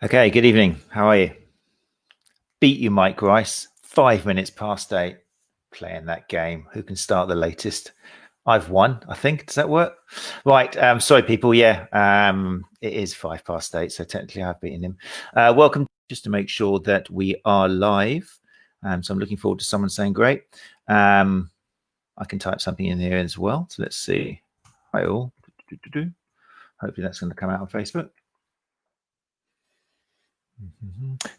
Okay, good evening. How are you? Beat you, Mike Rice. 5 minutes past 8. Playing that game. Who can start the latest? I've won, I think. Does that work? Right. Sorry, people. Yeah, it is 5 past 8, so technically I've beaten him. Welcome. Just to make sure that we are live. So I'm looking forward to someone saying great. I can type something in here as well. So let's see. Hi all. Hopefully that's going to come out on Facebook.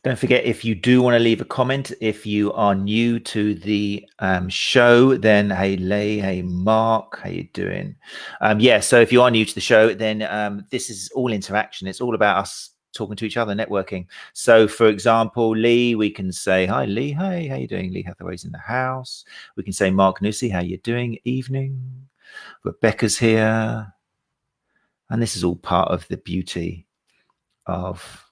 Don't forget, if you do want to leave a comment, if you are new to the show, then hey Lay, hey Mark, how you doing? So if you are new to the show, then this is all interaction. It's all about us talking to each other, networking. So for example, Lee, we can say, hi Lee, hey, how you doing? Lee Hathaway's in the house. We can say, Mark Nussi, how you doing? Evening. Rebecca's here. And this is all part of the beauty of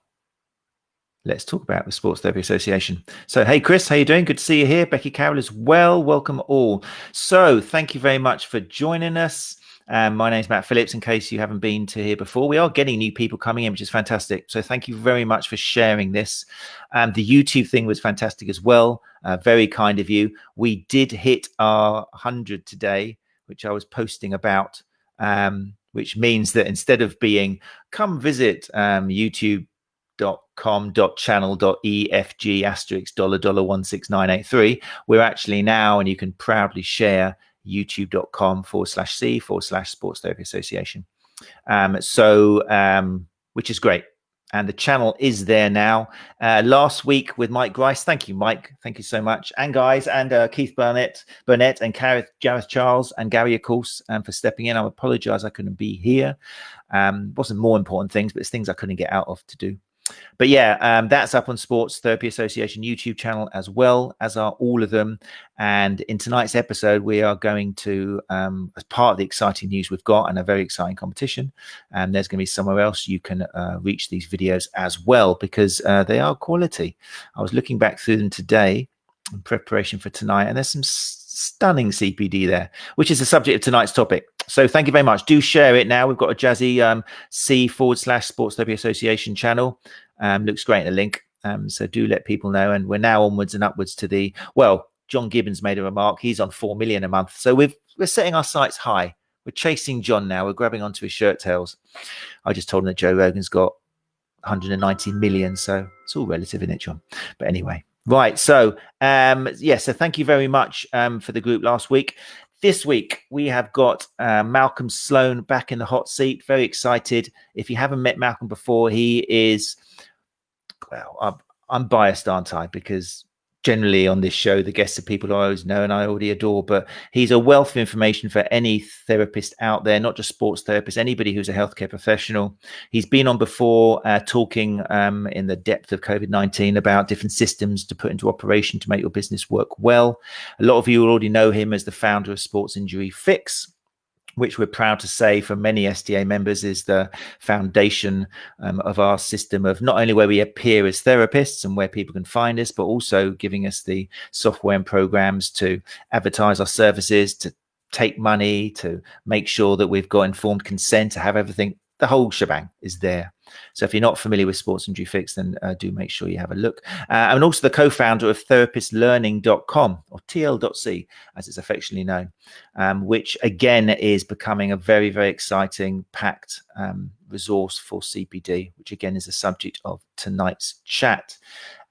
Let's talk about the Sports Therapy Association. So, hey, Chris, how you doing? Good to see you here. Becky Carroll as well. Welcome all. So, thank you very much for joining us. My name's Matt Phillips, in case you haven't been to here before. We are getting new people coming in, which is fantastic. So, thank you very much for sharing this. The YouTube thing was fantastic as well. Very kind of you. We did hit our 100 today, which I was posting about, which means that instead of being come visit youtube.com.channel.efg asterisk $$16983, we're actually now, and you can proudly share, youtube.com/C/Sports Therapy Association. Which is great. And the channel is there now. Last week with Mike Grice. Thank you, Mike. Thank you so much. And guys, and Keith Burnett, and Gareth Charles, and Gary, of course, for stepping in. I apologize I couldn't be here. Wasn't more important things, but it's things I couldn't get out of to do. But yeah, that's up on Sports Therapy Association YouTube channel, as well as are all of them. And in tonight's episode, we are going to, as part of the exciting news we've got and a very exciting competition, and there's going to be somewhere else you can reach these videos as well, because they are quality. I was looking back through them today in preparation for tonight, and there's some stunning CPD there, which is the subject of tonight's topic. So thank you very much. Do share it now. We've got a jazzy C/Sports Therapy Association channel. Looks great in the link. So do let people know. And we're now onwards and upwards to John Gibbons made a remark. He's on 4 million a month. So we're setting our sights high. We're chasing John now. We're grabbing onto his shirt tails. I just told him that Joe Rogan's got 190 million. So it's all relative, isn't it, John? But anyway. Right. So, so thank you very much for the group last week. This week, we have got Malcolm Sloan back in the hot seat. Very excited. If you haven't met Malcolm before, he is, well, I'm biased, aren't I? Because generally on this show, the guests are people I always know and I already adore, but he's a wealth of information for any therapist out there, not just sports therapists, anybody who's a healthcare professional. He's been on before talking in the depth of COVID-19 about different systems to put into operation to make your business work well. A lot of you already know him as the founder of Sports Injury Fix, which we're proud to say for many STA members is the foundation of our system of not only where we appear as therapists and where people can find us, but also giving us the software and programs to advertise our services, to take money, to make sure that we've got informed consent, to have everything. The whole shebang is there. So if you're not familiar with Sports Injury Fix, then do make sure you have a look. And also the co-founder of therapistlearning.com, or TL.C, as it's affectionately known, which again is becoming a very, very exciting, packed resource for CPD, which again is the subject of tonight's chat.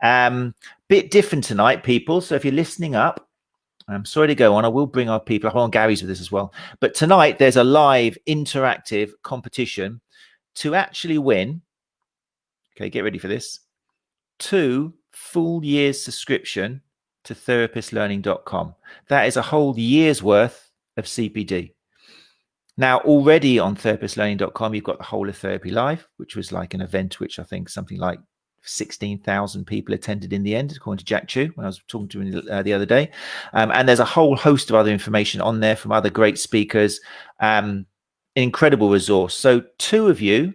Bit different tonight, people. So if you're listening up, I'm sorry to go on. I will bring our people. I want Gary's with this as well. But tonight there's a live interactive competition to actually win. Okay, get ready for this. 2 full years subscription to therapistlearning.com. That is a whole year's worth of CPD. Now, already on therapistlearning.com, you've got the Whole of Therapy Live, which was like an event which I think something like 16,000 people attended in the end, according to Jack Chu, when I was talking to him the other day. And there's a whole host of other information on there from other great speakers. An incredible resource. So 2 of you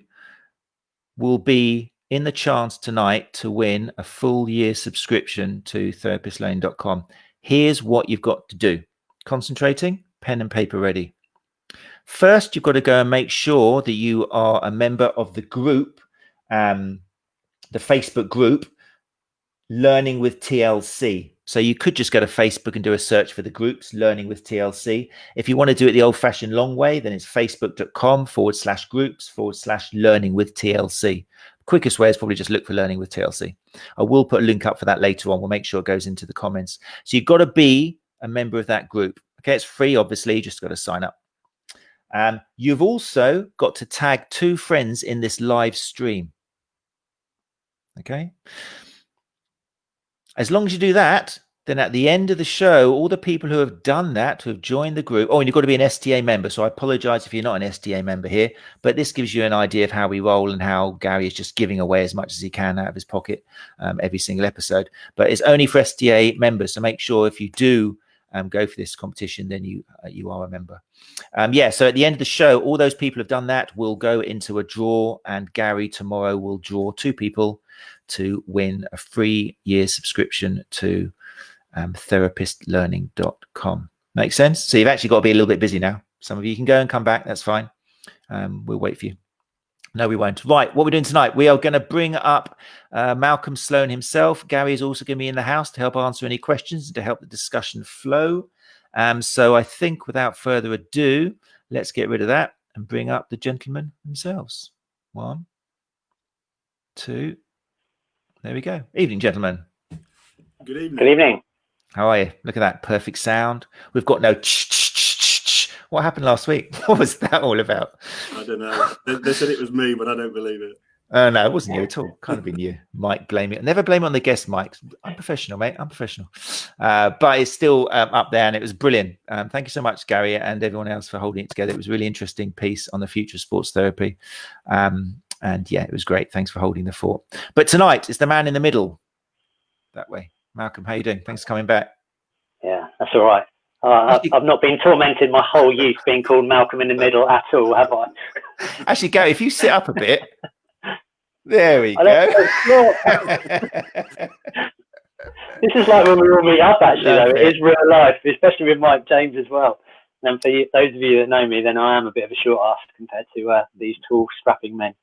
will be in the chance tonight to win a full year subscription to therapistlearning.com. Here's what you've got to do. Concentrating, pen and paper ready. First, you've got to go and make sure that you are a member of the group the Facebook group Learning with TLC. So you could just go to Facebook and do a search for the groups Learning with TLC. If you want to do it the old-fashioned long way, then it's facebook.com/groups/Learning with TLC. Quickest way is probably just look for Learning with TLC. I will put a link up for that later on. We'll make sure it goes into the comments. So you've got to be a member of that group. Okay, it's free, obviously. You just got to sign up. You've also got to tag 2 friends in this live stream. Okay. As long as you do that, then at the end of the show, all the people who have done that, who have joined the group, and you've got to be an STA member. So I apologize if you're not an STA member here, but this gives you an idea of how we roll and how Gary is just giving away as much as he can out of his pocket every single episode. But it's only for STA members. So make sure if you do go for this competition, then you are a member. So at the end of the show, all those people who have done that will go into a draw, and Gary tomorrow will draw 2 people to win a free year subscription to therapistlearning.com. Make sense? So you've actually got to be a little bit busy now. Some of you can go and come back. That's fine. We'll wait for you. No, we won't. Right. What we're doing tonight, we are going to bring up Malcolm Sloan himself. Gary is also going to be in the house to help answer any questions and to help the discussion flow. So I think without further ado, let's get rid of that and bring up the gentlemen themselves. 1, 2. There we go. Evening, gentlemen. Good evening. Good evening. How are you? Look at that perfect sound. We've got no What happened last week? What was that all about? I don't know. They said it was me, but I don't believe it. No, it wasn't you at all. Can't have been you. Mike, blame it. Never blame it on the guest, Mike. I'm professional, mate. I'm professional. But it's still up there, and it was brilliant. Thank you so much, Gary, and everyone else for holding it together. It was a really interesting piece on the future of sports therapy. And yeah, it was great. Thanks for holding the fort. But tonight is the man in the middle. That way. Malcolm, how you doing? Thanks for coming back. Yeah, that's all right. I've not been tormented my whole youth being called Malcolm in the middle at all, have I? Actually, Gary, if you sit up a bit. There we go. This is like when we all meet up, actually, though. It is real life, especially with Mike James as well. And for you, those of you that know me, then I am a bit of a short ass compared to these tall, strapping men.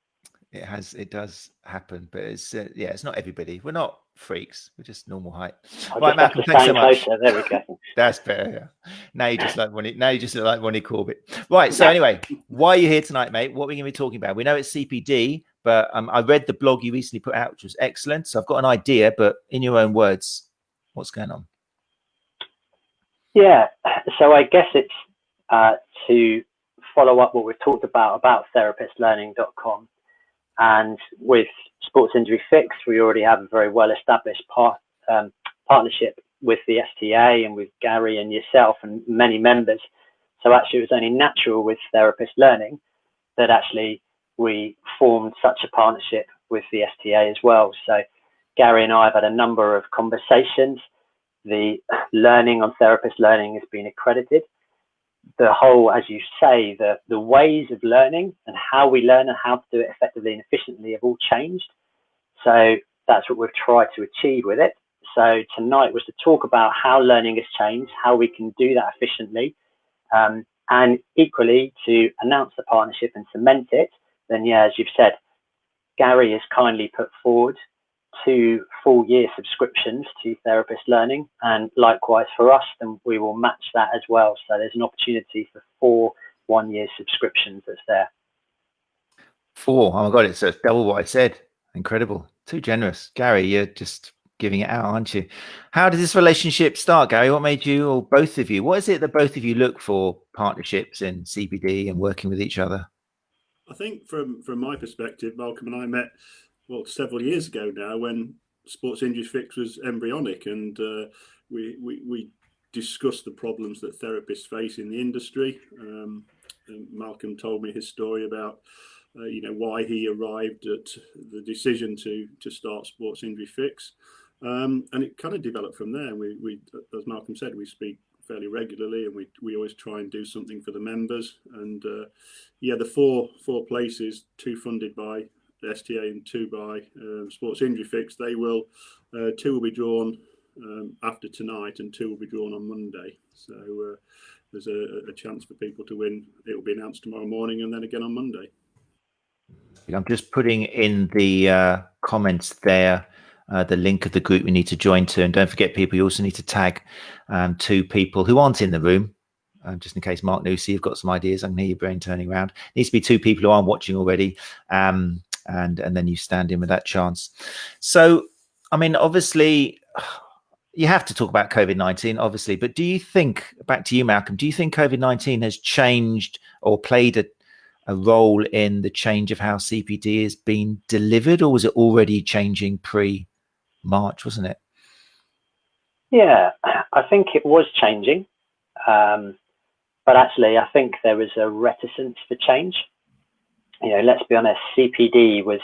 It does happen, but it's it's not everybody. We're not freaks. We're just normal height. Right, Malcolm, thanks so much. Closer. There we go. That's better. Yeah. Now you just like Ronnie. Now you just look like Ronnie Corbett. Right. So anyway, why are you here tonight, mate? What are we going to be talking about? We know it's CPD, but I read the blog you recently put out, which was excellent. So I've got an idea, but in your own words, what's going on? Yeah. So I guess it's to follow up what we've talked about therapistlearning.com. And with Sports Injury Fix, we already have a very well-established partnership with the STA and with Gary and yourself and many members. So actually, it was only natural with Therapist Learning that actually we formed such a partnership with the STA as well. So Gary and I have had a number of conversations. The learning on Therapist Learning has been accredited. The whole, as you say, the ways of learning and how we learn and how to do it effectively and efficiently have all changed. So that's what we've tried to achieve with it. So tonight was to talk about how learning has changed, how we can do that efficiently, and equally to announce the partnership and cement it. Then, yeah, as you've said, Gary has kindly put forward 2 full year subscriptions to Therapist Learning, and likewise for us, then we will match that as well. So there's an opportunity for 4 one-year subscriptions that's there. 4. Oh my God, it's double what I said. Incredible. Too generous. Gary, you're just giving it out, aren't you? How did this relationship start, Gary? What made you, or both of you, what is it that both of you look for partnerships in CPD and working with each other? I think from my perspective, Malcolm and I met several years ago now, when Sports Injury Fix was embryonic, and we discussed the problems that therapists face in the industry. And Malcolm told me his story about why he arrived at the decision to start Sports Injury Fix, and it kind of developed from there. We as Malcolm said, we speak fairly regularly, and we always try and do something for the members. And the four places, 2 funded by the STA and 2 by Sports Injury Fix, 2 will be drawn after tonight, and 2 will be drawn on Monday. So there's a chance for people to win. It will be announced tomorrow morning and then again on Monday. I'm just putting in the comments there the link of the group we need to join to. And don't forget, people, you also need to tag 2 people who aren't in the room. Just in case, Mark Newsy, you've got some ideas. I can hear your brain turning around. It needs to be 2 people who aren't watching already. And then you stand in with that chance. So, I mean, obviously, you have to talk about COVID-19, obviously. But do you think, back to you, Malcolm, do you think COVID-19 has changed or played a role in the change of how CPD is being delivered, or was it already changing pre-March, wasn't it? Yeah, I think it was changing. But actually, I think there was a reticence for change. You know, let's be honest, CPD was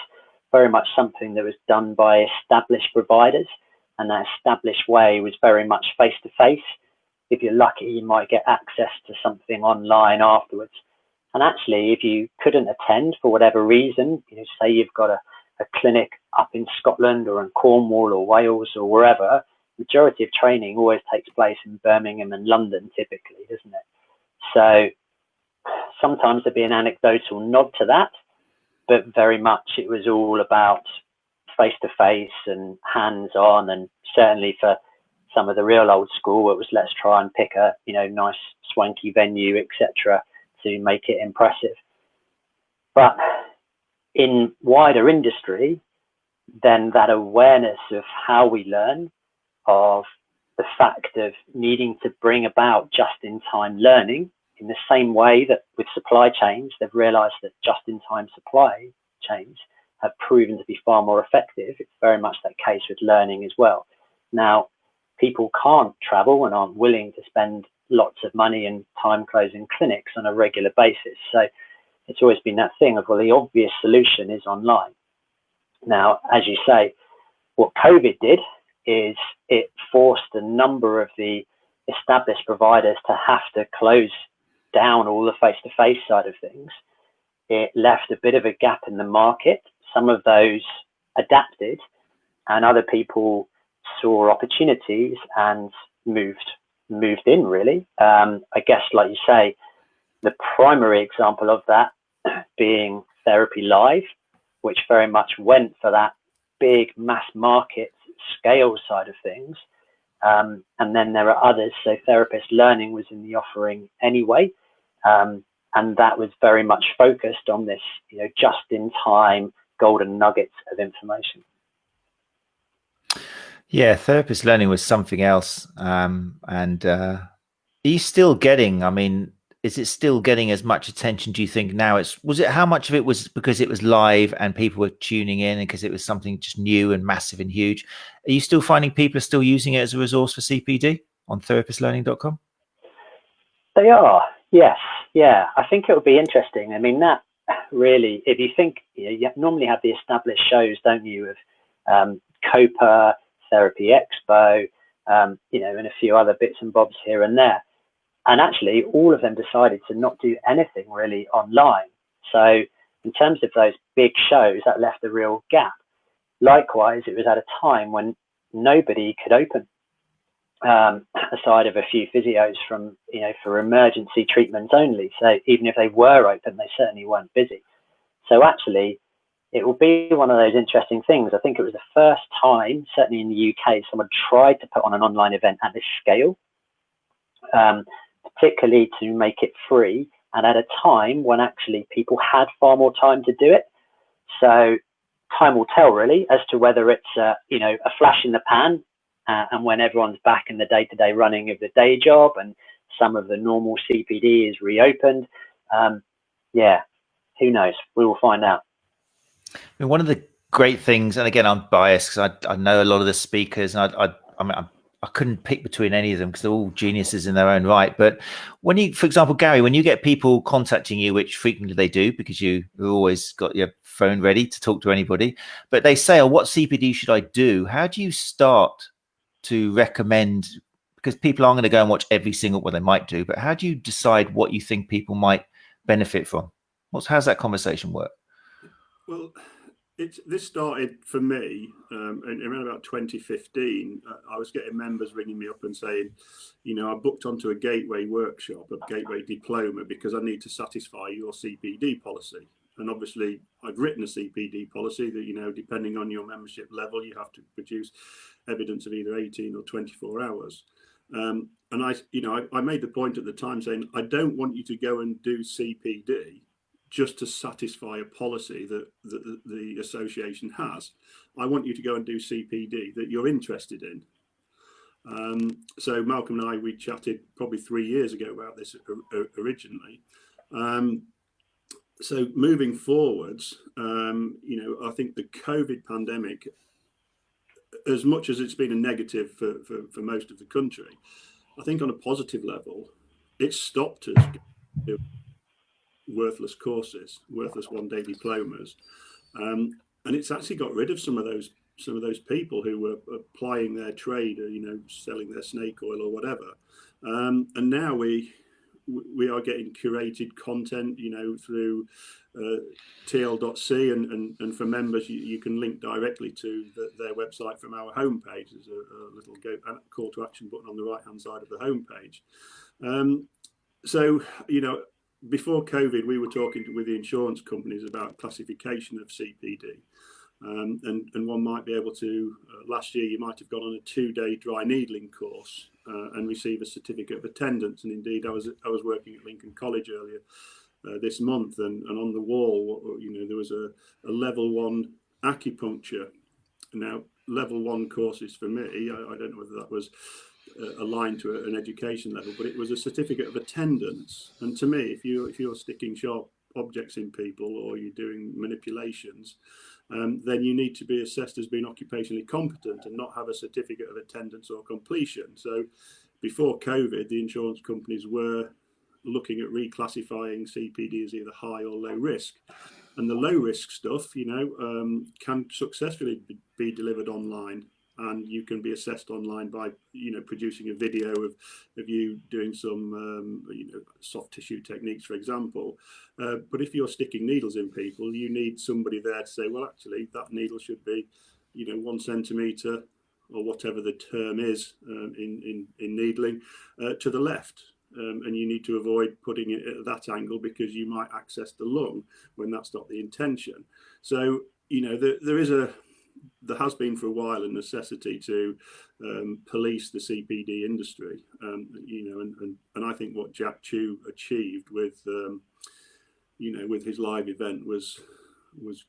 very much something that was done by established providers, and that established way was very much face-to-face. If you're lucky, you might get access to something online afterwards. And actually, if you couldn't attend for whatever reason, you know, say you've got a clinic up in Scotland or in Cornwall or Wales or wherever, majority of training always takes place in Birmingham and London typically, doesn't it? So sometimes there'd be an anecdotal nod to that, but very much it was all about face-to-face and hands-on, and certainly for some of the real old school, it was let's try and pick a, you know, nice swanky venue, etc., to make it impressive. But in wider industry, then that awareness of how we learn, of the fact of needing to bring about just-in-time learning, in the same way that with supply chains, they've realized that just-in-time supply chains have proven to be far more effective. It's very much that case with learning as well. Now, people can't travel and aren't willing to spend lots of money and time closing clinics on a regular basis. So it's always been that thing of, well, the obvious solution is online. Now, as you say, what COVID did is it forced a number of the established providers to have to close down all the face-to-face side of things. It left a bit of a gap in the market. Some of those adapted, and other people saw opportunities and moved in, really. I guess, like you say, the primary example of that being Therapy Live, which very much went for that big mass market scale side of things. And then there are others. So Therapist Learning was in the offering anyway. And that was very much focused on this, you know, just-in-time golden nuggets of information. Yeah, Therapist Learning was something else. Are you still getting, I mean, is it still getting as much attention, do you think, now? How much of it was because it was live and people were tuning in and because it was something just new and massive and huge? Are you still finding people are still using it as a resource for CPD on therapistlearning.com? They are, yes. Yeah, I think it would be interesting. I mean, that really, if you think, you know, you normally have the established shows, don't you, of COPA, Therapy Expo, you know, and a few other bits and bobs here and there. And actually, all of them decided to not do anything really online. So in terms of those big shows, that left a real gap. Likewise, it was at a time when nobody could open, aside of a few physios from, you know, for emergency treatments only. So even if they were open, they certainly weren't busy. So actually, it will be one of those interesting things. I think it was the first time, certainly in the UK, someone tried to put on an online event at this scale. Particularly to make it free, and at a time when actually people had far more time to do it. So time will tell, really, as to whether it's you know, a flash in the pan, and when everyone's back in the day-to-day running of the day job and some of the normal CPD is reopened. Yeah, who knows? We will find out. I mean, one of the great things, and again, I'm biased because I know a lot of the speakers, and I couldn't pick between any of them because they're all geniuses in their own right. But when you, for example, Gary, when you get people contacting you, which frequently they do because you've always got your phone ready to talk to anybody, but they say, oh, what CPD should I do? How do you start to recommend, because people aren't going to go and watch every single, well, they might do, but how do you decide what you think people might benefit from? How's that conversation work? Well, this started for me around about 2015. I was getting members ringing me up and saying, you know, I booked onto a gateway workshop, a gateway diploma, because I need to satisfy your CPD policy. And obviously, I've written a CPD policy that, you know, depending on your membership level, you have to produce evidence of either 18 or 24 hours. And I made the point at the time saying, I don't want you to go and do CPD just to satisfy a policy that the association has. I want you to go and do CPD that you're interested in. So Malcolm and I, we chatted probably 3 years ago about this originally. So moving forwards, I think the COVID pandemic, as much as it's been a negative for most of the country, I think on a positive level, it stopped us doing worthless courses, worthless one-day diplomas, and it's actually got rid of some of those people who were applying their trade, or, selling their snake oil or whatever, and now we are getting curated content, through tl.c, and for members, you can link directly to their website from our homepage. There's a little call to action button on the right hand side of the homepage. So, before COVID, we were talking with the insurance companies about classification of CPD. And one might be able to, last year, you might have gone on a 2-day dry needling course and receive a certificate of attendance. And indeed, I was working at Lincoln College earlier this month, and on the wall, there was a level 1 acupuncture. Now, level 1 courses for me, I don't know whether that was aligned to an education level, but it was a certificate of attendance. And to me, if you're sticking sharp objects in people, or you're doing manipulations, then you need to be assessed as being occupationally competent and not have a certificate of attendance or completion. So before COVID, the insurance companies were looking at reclassifying CPD as either high or low risk. And the low risk stuff, can successfully be delivered online, and you can be assessed online by, producing a video of you doing some, soft tissue techniques, for example. But if you're sticking needles in people, you need somebody there to say, well, actually, that needle should be, 1 centimetre or whatever the term is in needling to the left. And you need to avoid putting it at that angle because you might access the lung when that's not the intention. So, there has been for a while a necessity to police the CPD industry, and I think what Jack Chew achieved with his live event was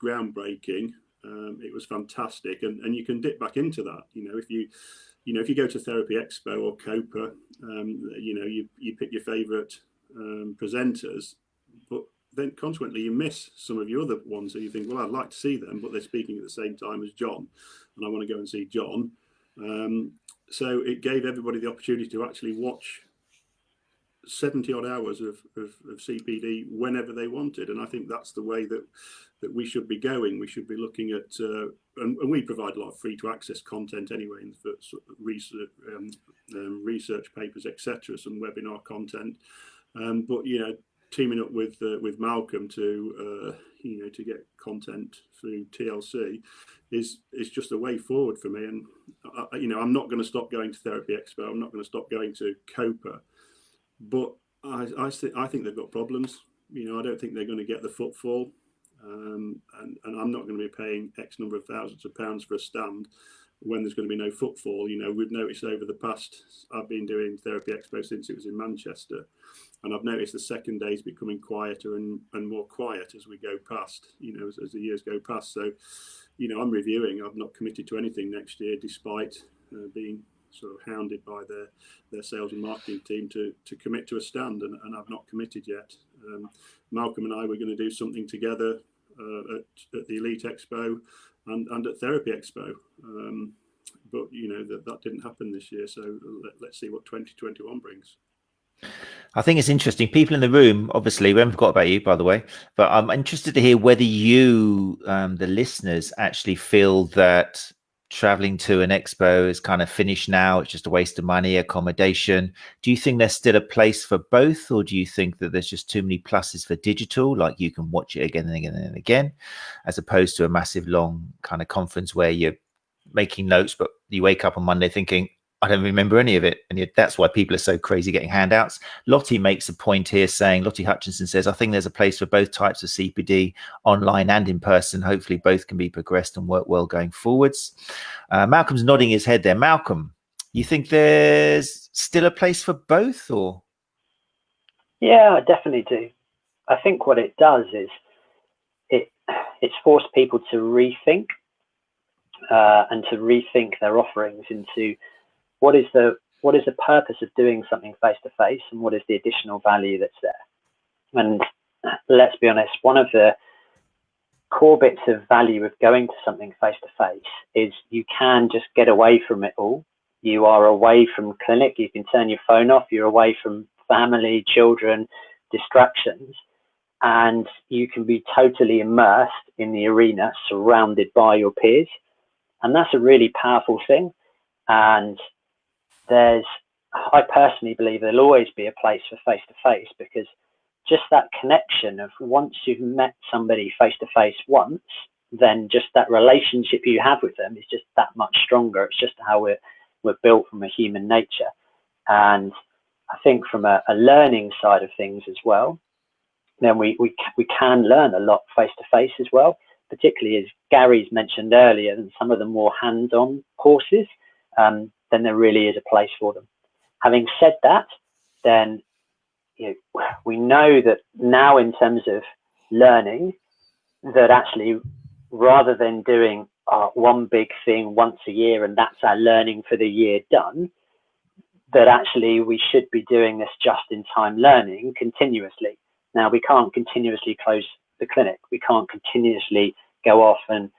groundbreaking. It was fantastic, and you can dip back into that. If you go to Therapy Expo or COPA, you pick your favourite presenters, but then consequently you miss some of your other ones that you think, well, I'd like to see them, but they're speaking at the same time as John, and I want to go and see John. So it gave everybody the opportunity to actually watch 70 odd hours of CPD whenever they wanted. And I think that's the way that we should be going. We should be looking at, and we provide a lot of free to access content anyway, in research papers, etc., some webinar content. But teaming up with Malcolm to get content through TLC is just a way forward for me. And I'm not going to stop going to Therapy Expo. I'm not going to stop going to COPA. But I think they've got problems. I don't think they're going to get the footfall, and I'm not going to be paying X number of thousands of pounds for a stand when there's going to be no footfall. We've noticed over the past, I've been doing Therapy Expo since it was in Manchester, and I've noticed the second day is becoming quieter and more quiet as we go past, as the years go past. So, I'm reviewing. I've not committed to anything next year, despite being sort of hounded by their sales and marketing team to commit to a stand, and I've not committed yet. Malcolm and I were going to do something together at the Elite Expo and at Therapy Expo, but that didn't happen this year. So let's see what 2021 brings. I think it's interesting. People in the room, obviously, we haven't forgot about you, by the way, but I'm interested to hear whether you, the listeners, actually feel that traveling to an expo is kind of finished now. It's just a waste of money, accommodation. Do you think there's still a place for both, or do you think that there's just too many pluses for digital, like you can watch it again and again and again, as opposed to a massive long kind of conference where you're making notes, but you wake up on Monday thinking, I don't remember any of it. And yet that's why people are so crazy getting handouts. Lottie makes a point here saying, Lottie Hutchinson says, I think there's a place for both types of CPD, online and in person. Hopefully both can be progressed and work well going forwards. Malcolm's nodding his head there. Malcolm, you think there's still a place for both, or? Yeah, I definitely do. I think what it does is it's forced people to rethink and to rethink their offerings into what is the purpose of doing something face to face, and what is the additional value that's there. And let's be honest, one of the core bits of value of going to something face to face is you can just get away from it all. You are away from clinic, you can turn your phone off, you're away from family, children, distractions, and you can be totally immersed in the arena, surrounded by your peers. And that's a really powerful thing. And I personally believe there'll always be a place for face to face, because just that connection of once you've met somebody face to face once, then just that relationship you have with them is just that much stronger. It's just how we're built from a human nature. And I think from a learning side of things as well, then we can learn a lot face to face as well, particularly as Gary's mentioned earlier, and some of the more hands-on courses, then there really is a place for them. Having said that, then we know that now in terms of learning, that actually rather than doing one big thing once a year and that's our learning for the year done, that actually we should be doing this just-in-time learning continuously. Now, we can't continuously close the clinic. We can't continuously go off and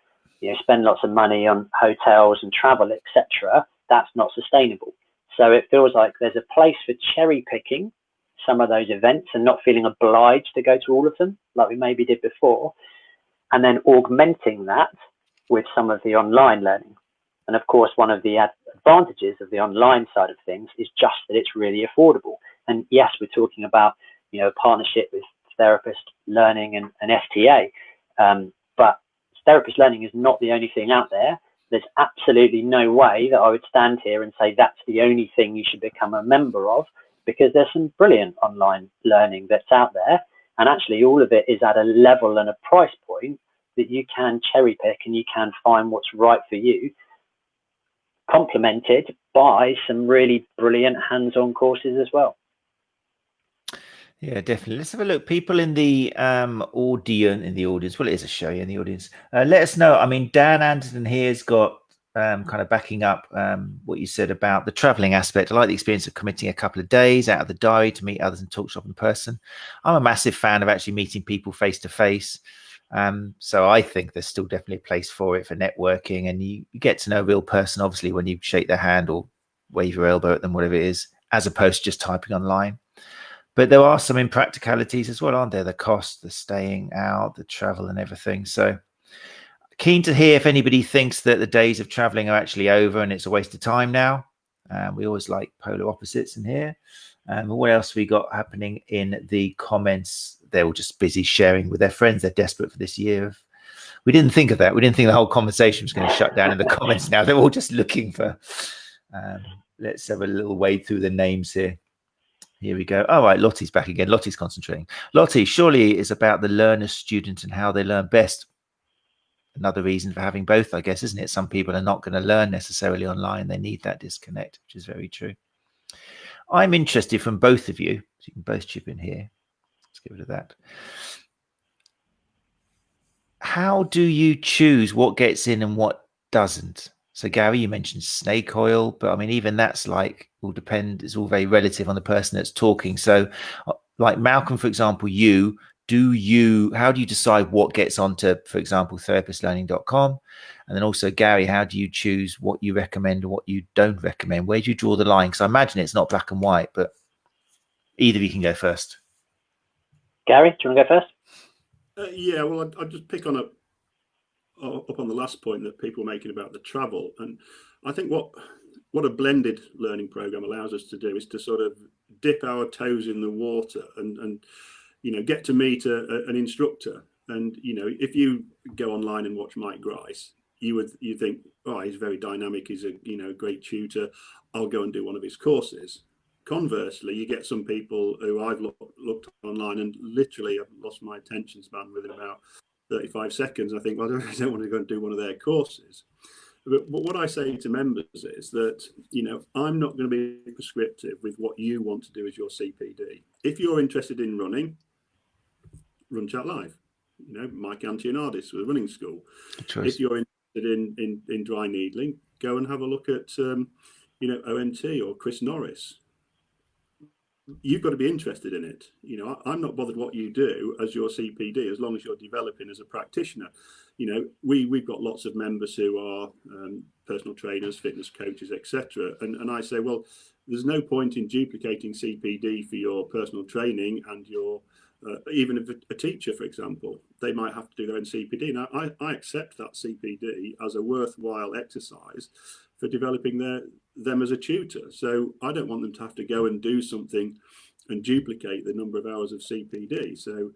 spend lots of money on hotels and travel, etc. That's not sustainable. So it feels like there's a place for cherry picking some of those events and not feeling obliged to go to all of them like we maybe did before, and then augmenting that with some of the online learning. And of course, one of the advantages of the online side of things is just that it's really affordable. And yes, we're talking about a partnership with Therapist Learning and STA, but Therapist Learning is not the only thing out there. There's absolutely no way that I would stand here and say that's the only thing you should become a member of, because there's some brilliant online learning that's out there, and actually all of it is at a level and a price point that you can cherry pick and you can find what's right for you, complemented by some really brilliant hands-on courses as well. Yeah, definitely. Let's have a look. People in the audience. Well, it is a show in the audience. Let us know. I mean, Dan Anderson here's got kind of backing up what you said about the traveling aspect. I like the experience of committing a couple of days out of the diary to meet others and talk shop in person. I'm a massive fan of actually meeting people face to face. So I think there's still definitely a place for it for networking, and you get to know a real person, obviously, when you shake their hand or wave your elbow at them, whatever it is, as opposed to just typing online. But there are some impracticalities as well, aren't there? The cost, the staying out, the travel and everything. So keen to hear if anybody thinks that the days of traveling are actually over and it's a waste of time now. We always like polar opposites in here. What else have we got happening in the comments? They're all just busy sharing with their friends. They're desperate for this year. We didn't think of that. We didn't think the whole conversation was going to shut down in the comments now. They're all just looking for... let's have a little wade through the names here. Here we go. All right, Lottie's back again. Lottie's concentrating. Lottie, surely it's about the learner, student, and how they learn best. Another reason for having both, I guess, isn't it? Some people are not going to learn necessarily online. They need that disconnect, which is very true. I'm interested from both of you. So you can both chip in here. Let's get rid of that. How do you choose what gets in and what doesn't? So Gary, you mentioned snake oil, but I mean, even that's will depend. It's all very relative on the person that's talking. So like Malcolm, for example, how do you decide what gets onto, for example, therapistlearning.com? And then also Gary, how do you choose what you recommend and what you don't recommend? Where do you draw the line? Because I imagine it's not black and white, but either of you can go first. Gary, do you want to go first? Yeah, well, I'll just pick up on the last point that people were making about the travel. And I think what a blended learning program allows us to do is to sort of dip our toes in the water and get to meet an instructor. And if you go online and watch Mike Grice, you think, oh, he's very dynamic, he's a great tutor, I'll go and do one of his courses. Conversely, you get some people who I've looked online and literally I've lost my attention span within about 35 seconds. I think, well, I don't want to go and do one of their courses. But what I say to members is that, I'm not going to be prescriptive with what you want to do as your CPD. If you're interested in running, Run Chat Live. Mike Antionadis with Running School. If you're interested in dry needling, go and have a look at ONT or Chris Norris. You've got to be interested in it. I'm not bothered what you do as your CPD, as long as you're developing as a practitioner. We've got lots of members who are personal trainers, fitness coaches, etc. And I say, well, there's no point in duplicating CPD for your personal training and your even if a teacher, for example, they might have to do their own CPD. Now, I accept that CPD as a worthwhile exercise for developing them as a tutor. So I don't want them to have to go and do something and duplicate the number of hours of CPD. So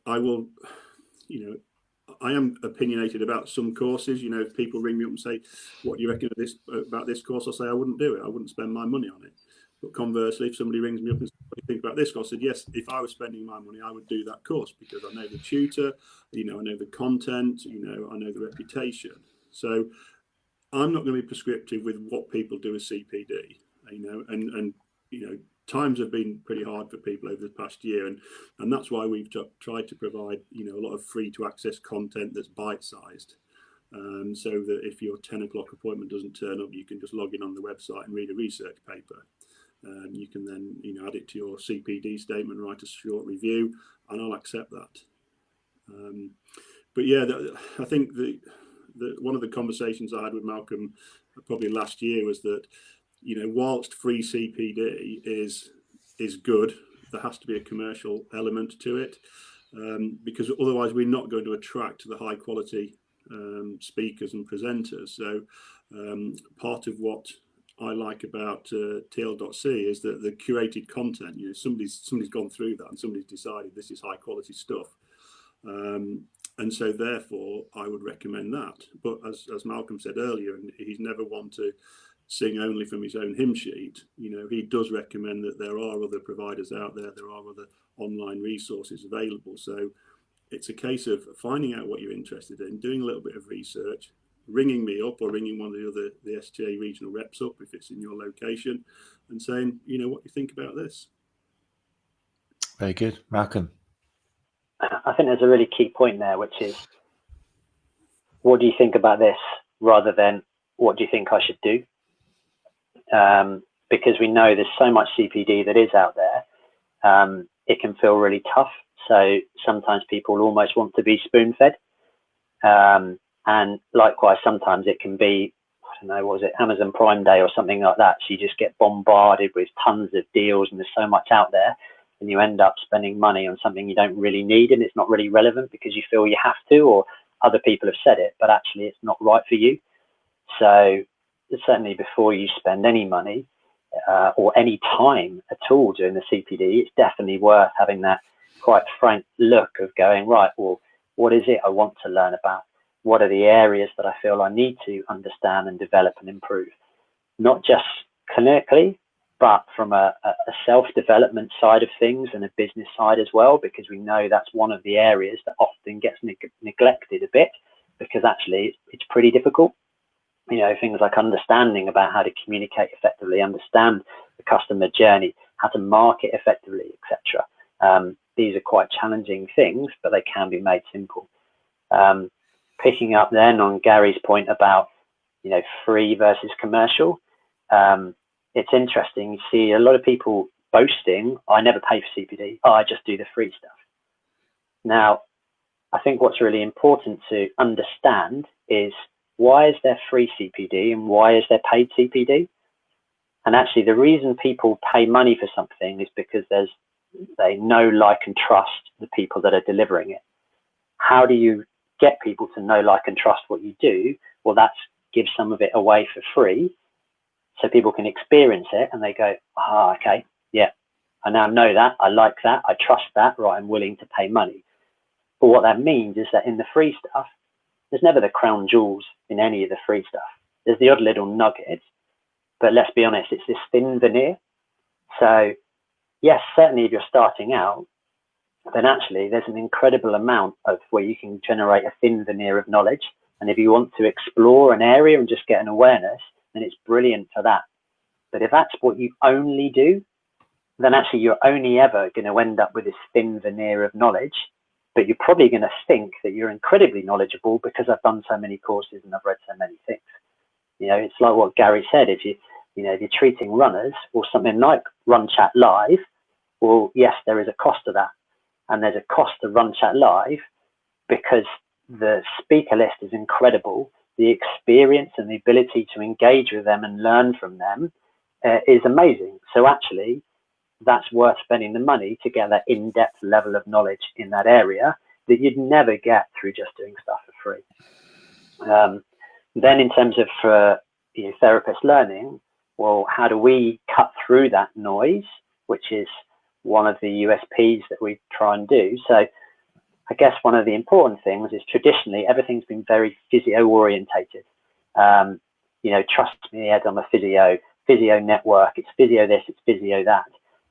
I will, I am opinionated about some courses. If people ring me up and say, what do you reckon of about this course? I'll say, I wouldn't do it. I wouldn't spend my money on it. But conversely, if somebody rings me up and says, what do you think about this course? I said, yes, if I was spending my money, I would do that course because I know the tutor, I know the content, I know the reputation. So I'm not going to be prescriptive with what people do as CPD, and times have been pretty hard for people over the past year. And that's why we've tried to provide, a lot of free to access content that's bite-sized. So that if your 10 o'clock appointment doesn't turn up, you can just log in on the website and read a research paper. You can then, add it to your CPD statement, write a short review, and I'll accept that. But yeah, I think one of the conversations I had with Malcolm probably last year was that, whilst free CPD is good, there has to be a commercial element to it, because otherwise we're not going to attract the high quality speakers and presenters. So part of what I like about TL.C is that the curated content, somebody's gone through that and somebody's decided this is high quality stuff. And so therefore I would recommend that. But as Malcolm said earlier, and he's never one to sing only from his own hymn sheet, he does recommend that there are other providers out there, there are other online resources available. So it's a case of finding out what you're interested in, doing a little bit of research, ringing me up or ringing one of the STA regional reps up if it's in your location and saying, what do you think about this? Very good. Malcolm. I think there's a really key point there, which is, what do you think about this rather than what do you think I should do? Because we know there's so much CPD that is out there. It can feel really tough. So sometimes people almost want to be spoon-fed. And likewise, sometimes it can be, I don't know, what was it, Amazon Prime Day or something like that. So you just get bombarded with tons of deals and there's so much out there. And you end up spending money on something you don't really need and it's not really relevant because you feel you have to, or other people have said it, but actually it's not right for you. So certainly before you spend any money or any time at all doing the CPD, it's definitely worth having that quite frank look of going, right, well, what is it I want to learn about? What are the areas that I feel I need to understand and develop and improve? Not just clinically, but from a self-development side of things and a business side as well, because we know that's one of the areas that often gets neglected a bit, because actually it's pretty difficult. Things like understanding about how to communicate effectively, understand the customer journey, how to market effectively, etc. These are quite challenging things, but they can be made simple. Picking up then on Gary's point about, free versus commercial, it's interesting. You see a lot of people boasting, I never pay for CPD. I just do the free stuff. Now, I think what's really important to understand is, why is there free CPD and why is there paid CPD? And actually the reason people pay money for something is because they know, like, and trust the people that are delivering it. How do you get people to know, like, and trust what you do? Well, that's give some of it away for free so people can experience it and they go, okay, yeah, I now know that, I like that, I trust that, right, I'm willing to pay money. But what that means is that in the free stuff, there's never the crown jewels in any of the free stuff. There's the odd little nugget, but let's be honest, it's this thin veneer. So yes, certainly if you're starting out, then actually there's an incredible amount of where you can generate a thin veneer of knowledge. And if you want to explore an area and just get an awareness, then it's brilliant for that. But if that's what you only do, then actually you're only ever going to end up with this thin veneer of knowledge, but you're probably going to think that you're incredibly knowledgeable because I've done so many courses and I've read so many things. It's like what Gary said, if you're treating runners or something like Run Chat Live, well, yes, there is a cost to that. And there's a cost to Run Chat Live because the speaker list is incredible. The experience and the ability to engage with them and learn from them is amazing. So actually, that's worth spending the money to get that in-depth level of knowledge in that area that you'd never get through just doing stuff for free. Then in terms of therapist learning, well, how do we cut through that noise, which is one of the USPs that we try and do. So I guess one of the important things is traditionally everything's been very physio orientated. Trust me, Ed, I'm a physio network. It's physio this, it's physio that.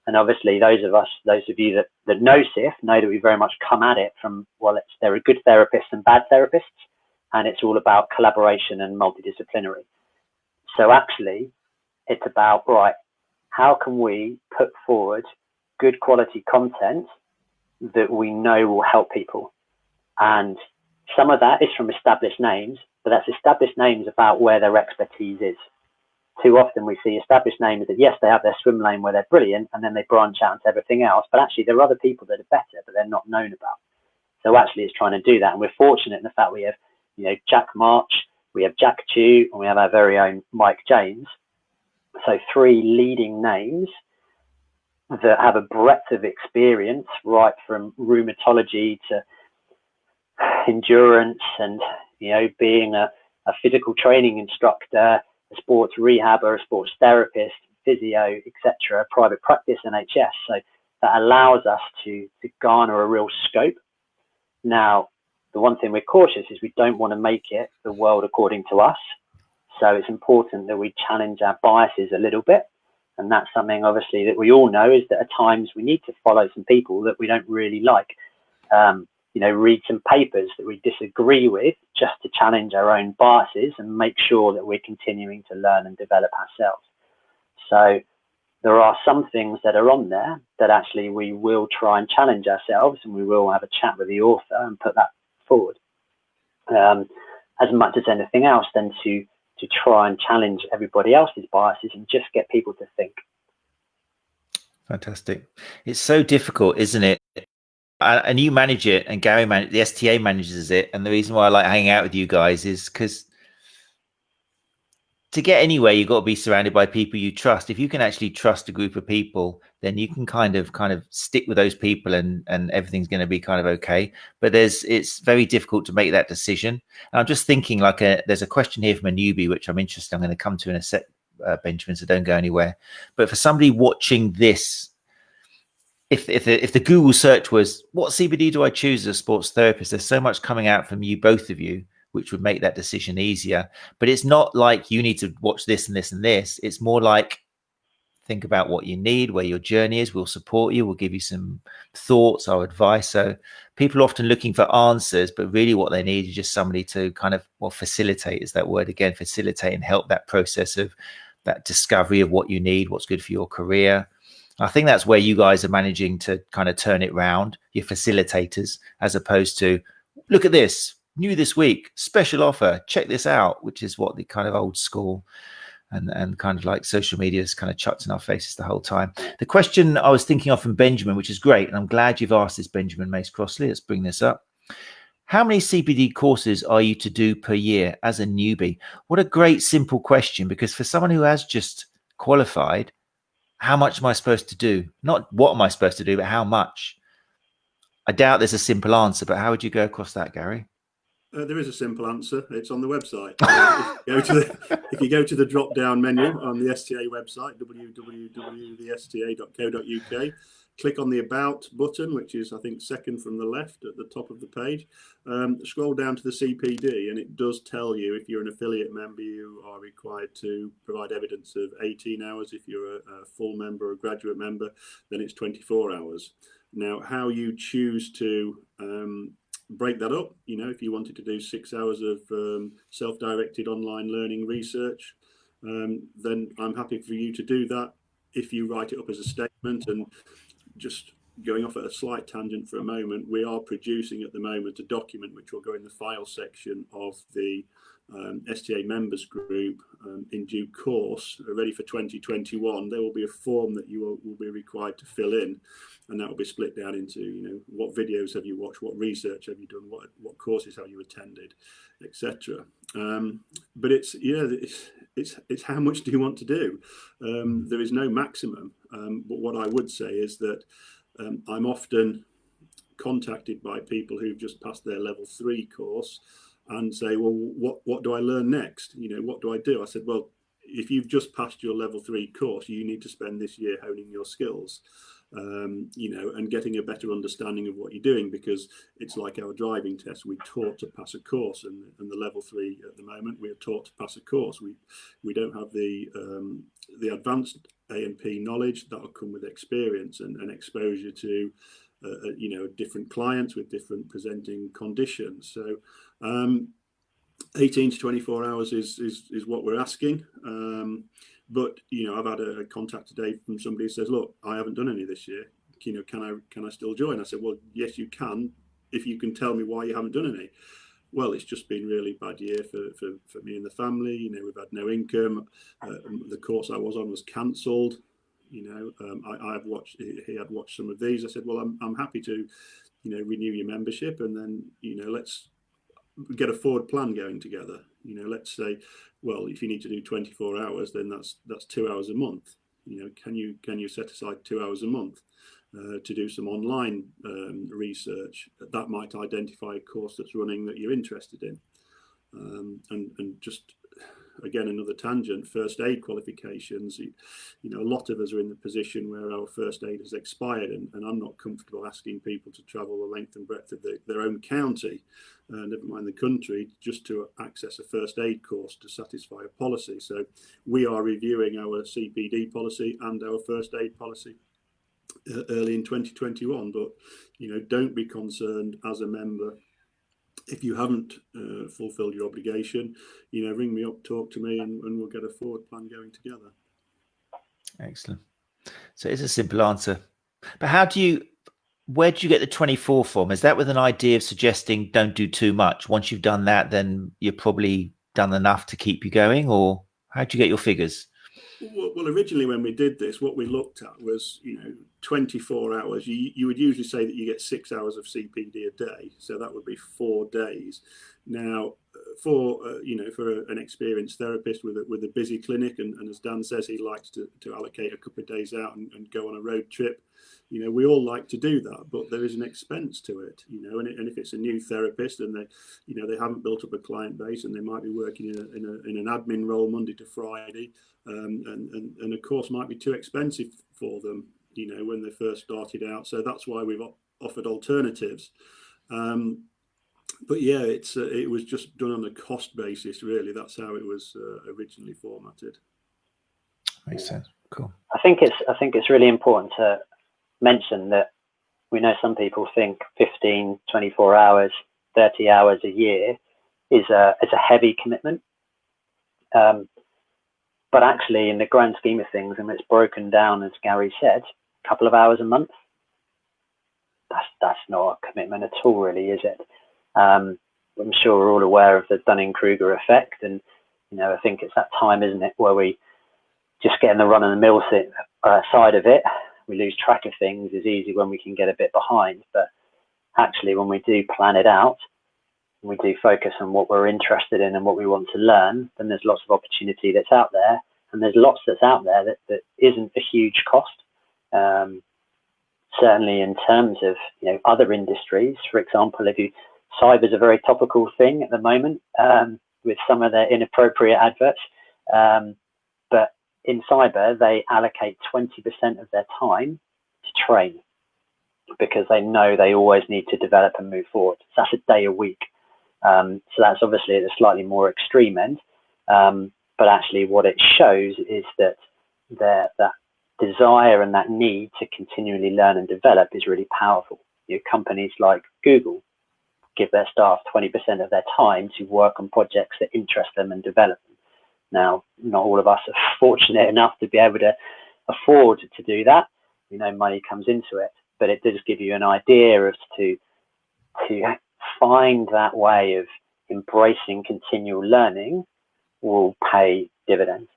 And obviously those of you that know SIF know that we very much come at it from, there are good therapists and bad therapists, and it's all about collaboration and multidisciplinary. So actually it's about, right, how can we put forward good quality content that we know will help people? And some of that is from established names, but that's established names about where their expertise is. Too often we see established names that, yes, they have their swim lane where they're brilliant, and then they branch out into everything else, but actually there are other people that are better, but they're not known about. So actually it's trying to do that. And we're fortunate in the fact we have, Jack March, we have Jack Chew, and we have our very own Mike James. So 3 leading names that have a breadth of experience, right from rheumatology to endurance and, being a physical training instructor, a sports rehabber, a sports therapist, physio, etc., private practice, NHS. So that allows us to garner a real scope. Now, the one thing we're cautious is we don't want to make it the world according to us. So it's important that we challenge our biases a little bit. And that's something, obviously, that we all know is that at times we need to follow some people that we don't really like. Read some papers that we disagree with just to challenge our own biases and make sure that we're continuing to learn and develop ourselves. So there are some things that are on there that actually we will try and challenge ourselves, and we will have a chat with the author and put that forward. As much as anything else, then to try and challenge everybody else's biases and just get people to think. Fantastic. It's so difficult, isn't it? And you manage it, and Gary the STA manages it. And the reason why I like hanging out with you guys is because to get anywhere, you've got to be surrounded by people you trust. If you can actually trust a group of people, then you can kind of stick with those people, and everything's going to be kind of okay. But it's very difficult to make that decision. And I'm just thinking, there's a question here from a newbie, which I'm interested. I'm going to come to in a sec, Benjamin, so don't go anywhere. But for somebody watching this, if the Google search was, what CPD do I choose as a sports therapist? There's so much coming out from you, both of you, which would make that decision easier. But it's not like you need to watch this and this and this. It's more like, think about what you need, where your journey is. We'll support you. We'll give you some thoughts, our advice. So people are often looking for answers, but really what they need is just somebody to facilitate, is that word again, facilitate, and help that process of that discovery of what you need, what's good for your career. I think that's where you guys are managing to kind of turn it round, your facilitators, as opposed to, look at this, new this week, special offer, check this out, which is what the kind of old school and kind of like social media is kind of chucked in our faces the whole time. The question I was thinking of from Benjamin, which is great, and I'm glad you've asked this, Benjamin Mace Crossley. Let's bring this up. How many CPD courses are you to do per year as a newbie? What a great, simple question, because for someone who has just qualified, how much am I supposed to do? Not what am I supposed to do, but how much? I doubt there's a simple answer, but how would you go across that, Gary? There is a simple answer. It's on the website. If you go to the drop-down menu on the STA website, www.thesta.co.uk, click on the About button, which is, I think, second from the left at the top of the page. Scroll down to the CPD, and it does tell you if you're an affiliate member, you are required to provide evidence of 18 hours. If you're a full member or a graduate member, then it's 24 hours. Now, how you choose to break that up, if you wanted to do 6 hours of self-directed online learning research, then I'm happy for you to do that if you write it up as a statement. And just going off at a slight tangent for a moment, we are producing at the moment a document which will go in the file section of the STA members group in due course, ready for 2021. There will be a form that you will be required to fill in, and that will be split down into, what videos have you watched, what research have you done, what courses have you attended, etc. But it's how much do you want to do? There is no maximum, but what I would say is that I'm often contacted by people who've just passed their level 3 course and say, well, what do I learn next? What do I do? I said, well, if you've just passed your level 3 course, you need to spend this year honing your skills, and getting a better understanding of what you're doing, because it's like our driving test. We taught to pass a course, and the level 3 at the moment, we are taught to pass a course. We don't have the advanced A&P knowledge that will come with experience and exposure to different clients with different presenting conditions. So 18 to 24 hours is what we're asking. But I've had a contact today from somebody who says, look, I haven't done any this year. Can I still join? I said, well, yes, you can, if you can tell me why you haven't done any. Well, it's just been really bad year for me and the family. We've had no income. The course I was on was cancelled. He had watched some of these. I said, well, I'm happy to, renew your membership, and then, let's get a forward plan going together. Let's say, well, if you need to do 24 hours, then that's 2 hours a month. Can you set aside 2 hours a month to do some online research that might identify a course that's running that you're interested in? And just again, another tangent, first aid qualifications. A lot of us are in the position where our first aid has expired, and I'm not comfortable asking people to travel the length and breadth of their own county, never mind the country, just to access a first aid course to satisfy a policy. So we are reviewing our CPD policy and our first aid policy early in 2021. But don't be concerned as a member if you haven't fulfilled your obligation. Ring me up, talk to me, and we'll get a forward plan going together. Excellent. So it's a simple answer. But where do you get the 24 from? Is that with an idea of suggesting don't do too much? Once you've done that, then you're probably done enough to keep you going, or how do you get your figures? Well, originally when we did this, what we looked at was, 24 hours. You would usually say that you get 6 hours of CPD a day, so that would be 4 days. Now, for an experienced therapist with a busy clinic, and as Dan says, he likes to allocate a couple of days out and go on a road trip. We all like to do that, but there is an expense to it. And if it's a new therapist and they haven't built up a client base, and they might be working in an admin role Monday to Friday, and a course might be too expensive for them, when they first started out. So that's why we've offered alternatives. But yeah, it was just done on a cost basis, really. That's how it was originally formatted. Makes sense. Cool. I think it's really important to mention that we know some people think 15, 24 hours, 30 hours a year is a heavy commitment. But actually, in the grand scheme of things, and it's broken down, as Gary said, a couple of hours a month, that's not a commitment at all, really, is it? I'm sure we're all aware of the Dunning-Kruger Effect, and I think it's that time, isn't it, where we just get in the run-of-the-mill side of it. We lose track of things. It's easy when we can get a bit behind, but actually, when we do plan it out, and we do focus on what we're interested in and what we want to learn, then there's lots of opportunity that's out there, and there's lots that's out there that isn't a huge cost. Certainly in terms of other industries, for example, if you cyber is a very topical thing at the moment with some of their inappropriate adverts. But in cyber, they allocate 20% of their time to train because they know they always need to develop and move forward. So that's a day a week. So that's obviously at a slightly more extreme end. But actually what it shows is that that desire and that need to continually learn and develop is really powerful. Companies like Google give their staff 20% of their time to work on projects that interest them and develop them. Now, not all of us are fortunate enough to be able to afford to do that. Money comes into it, but it does give you an idea as to find that way of embracing continual learning will pay dividends.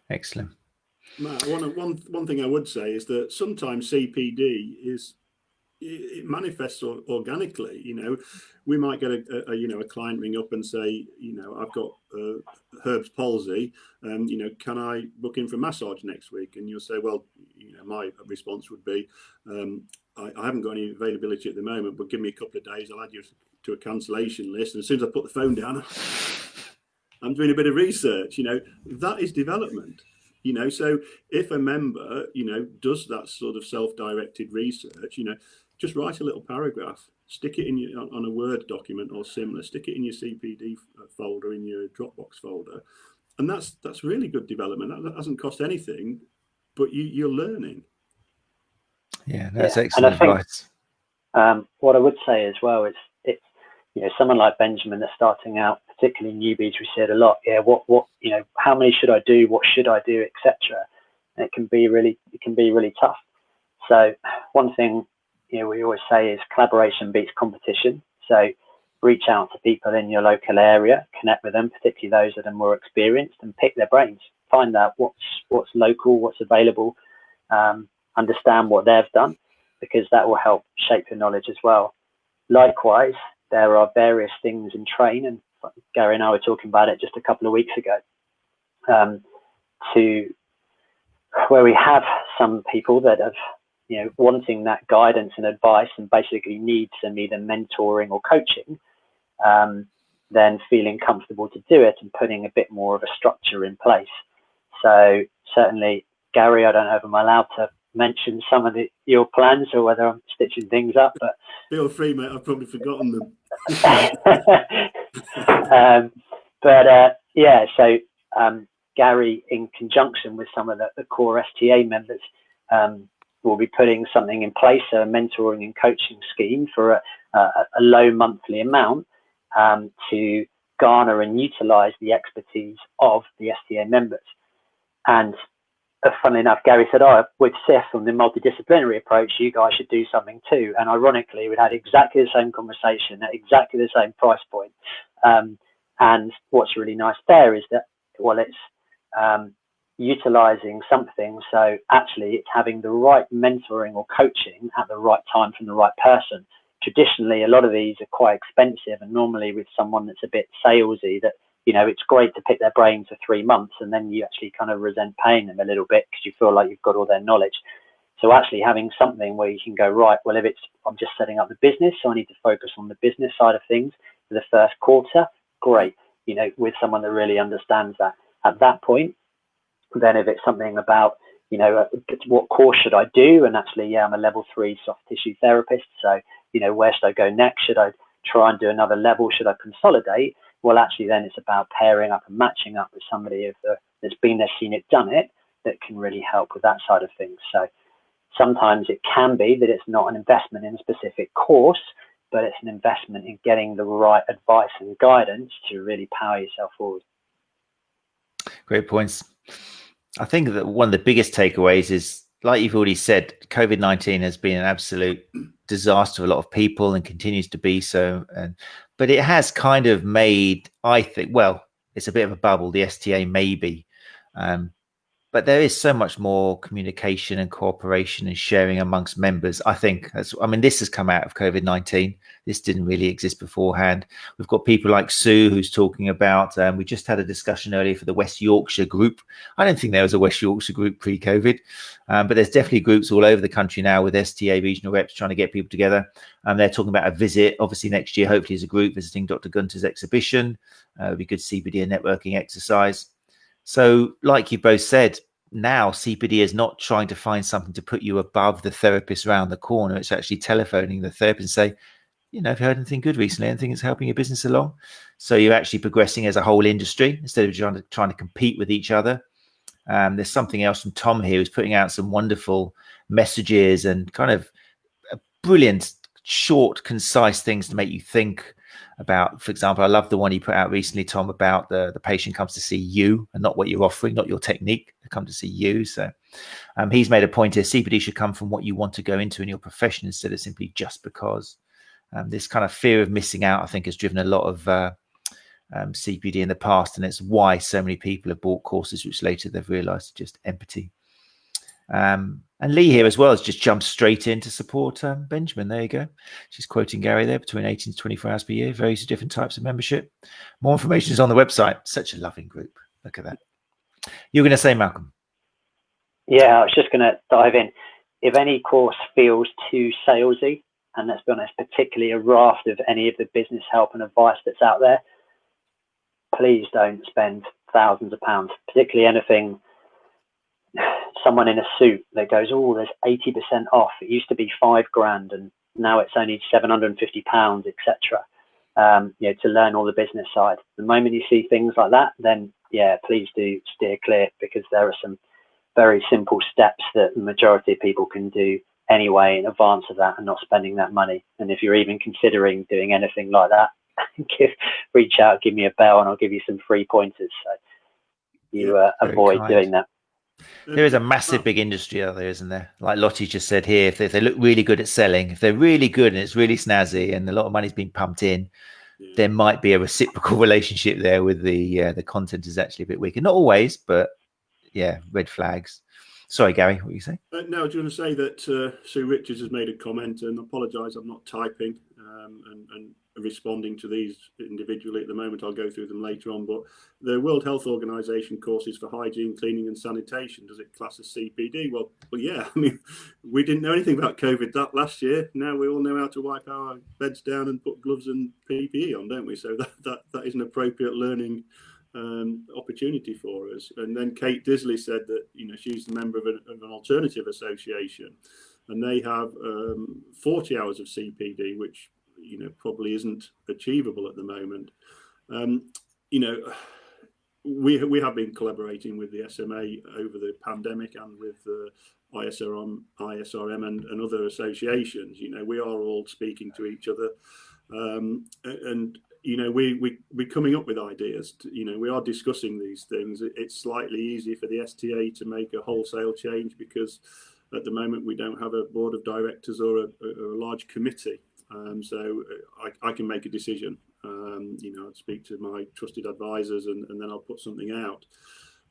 Excellent. Matt, one thing I would say is that sometimes CPD it manifests organically. We might get a client ring up and say, I've got Herb's palsy, can I book in for massage next week? And you'll say, well, my response would be, I haven't got any availability at the moment, but give me a couple of days, I'll add you to a cancellation list. And as soon as I put the phone down, I'm doing a bit of research. That is development. So if a member, does that sort of self-directed research, just write a little paragraph, stick it in on a Word document or similar, stick it in your CPD folder, in your Dropbox folder. And that's really good development. That doesn't cost anything, but you're learning. Yeah, that's excellent advice. What I would say as well is, someone like Benjamin that's starting out, particularly newbies, we see it a lot. Yeah, what how many should I do? What should I do, etc. And it can be really tough. So one thing we always say is collaboration beats competition. So reach out to people in your local area, connect with them, particularly those that are more experienced, and pick their brains. Find out what's local, what's available, understand what they've done, because that will help shape your knowledge as well. Likewise, there are various things in train, and Gary and I were talking about it just a couple of weeks ago, to where we have some people that have, wanting that guidance and advice and basically need some either mentoring or coaching, then feeling comfortable to do it and putting a bit more of a structure in place. So certainly, Gary, I don't know if I'm allowed to mention some of your plans or whether I'm stitching things up, but feel free, mate. I've probably forgotten them. So Gary, in conjunction with some of the core STA members, will be putting something in place, a mentoring and coaching scheme for a low monthly amount to garner and utilize the expertise of the STA members. And funnily enough, Gary said, with SIF and the multidisciplinary approach, you guys should do something too. And ironically, we'd had exactly the same conversation at exactly the same price point. And what's really nice there is that, it's utilizing something. So actually, it's having the right mentoring or coaching at the right time from the right person. Traditionally, a lot of these are quite expensive, and normally with someone that's a bit salesy, that it's great to pick their brain for 3 months, and then you actually kind of resent paying them a little bit because you feel like you've got all their knowledge. So actually having something where you can go, right, well, if I'm just setting up the business, so I need to focus on the business side of things for the first quarter, great, with someone that really understands that. At that point, then if it's something about, what course should I do? And actually, I'm a level 3 soft tissue therapist. So, where should I go next? Should I try and do another level? Should I consolidate? Well, actually, then it's about pairing up and matching up with somebody that's been there, seen it, done it, that can really help with that side of things. So sometimes it can be that it's not an investment in a specific course, but it's an investment in getting the right advice and guidance to really power yourself forward. Great points. I think that one of the biggest takeaways is, like you've already said, COVID-19 has been an absolute disaster for a lot of people and continues to be so. But it has kind of made, I think, it's a bit of a bubble, the STA maybe. but there is so much more communication and cooperation and sharing amongst members. I think, this has come out of COVID-19. This didn't really exist beforehand. We've got people like Sue who's talking about, we just had a discussion earlier for the West Yorkshire group. I don't think there was a West Yorkshire group pre-COVID, but there's definitely groups all over the country now with STA regional reps trying to get people together. They're talking about a visit, obviously next year, hopefully as a group, visiting Dr. Gunter's exhibition. It'd be good CPD and networking exercise. So like you both said, now CPD is not trying to find something to put you above the therapist around the corner. It's actually telephoning the therapist and say, have you heard anything good recently? Anything that's helping your business along? So you're actually progressing as a whole industry instead of trying to compete with each other. There's something else from Tom here who's putting out some wonderful messages and kind of brilliant, short, concise things to make you think about. For example, I love the one you put out recently, Tom, about the patient comes to see you and not what you're offering, not your technique. They come to see you. So he's made a point here. CPD should come from what you want to go into in your profession instead of simply just because. This kind of fear of missing out, I think, has driven a lot of CPD in the past, and it's why so many people have bought courses which later they've realized are just empty. And Lee here as well has just jumped straight in to support Benjamin. There you go. She's quoting Gary there, between 18 to 24 hours per year, various different types of membership. More information is on the website. Such a loving group. Look at that. You were going to say, Malcolm? Yeah, I was just going to dive in. If any course feels too salesy, and let's be honest, particularly a raft of any of the business help and advice that's out there, please don't spend thousands of pounds, particularly anything. Someone in a suit that goes, oh, there's 80% off. It used to be $5,000 and now it's only £750, etc. To learn all the business side. The moment you see things like that, then please do steer clear, because there are some very simple steps that the majority of people can do anyway in advance of that and not spending that money. And if you're even considering doing anything like that, reach out, give me a bell, and I'll give you some free pointers. So you avoid doing that. There is a massive big industry out there, isn't there? Like Lottie just said here, if they look really good at selling, if they're really good and it's really snazzy and a lot of money's being pumped in, there might be a reciprocal relationship there with the content is actually a bit weaker. Not always, but red flags. Sorry, Gary, what were you saying? No, I was going to say that Sue Richards has made a comment, and apologise, I'm not typing and responding to these individually at the moment. I'll go through them later on. But the World Health Organization courses for hygiene, cleaning and sanitation, does it class as CPD? Well, yeah. I mean, we didn't know anything about COVID that last year. Now we all know how to wipe our beds down and put gloves and PPE on, don't we? So that is an appropriate learning opportunity for us. And then Kate Disley said that she's the member of an alternative association, and they have 40 hours of CPD, which probably isn't achievable at the moment. We have been collaborating with the SMA over the pandemic and with the ISRM and other associations. We are all speaking to each other, and we're coming up with ideas. We are discussing these things. It's slightly easier for the STA to make a wholesale change because at the moment we don't have a board of directors or a large committee. So I can make a decision. I'd speak to my trusted advisors and then I'll put something out.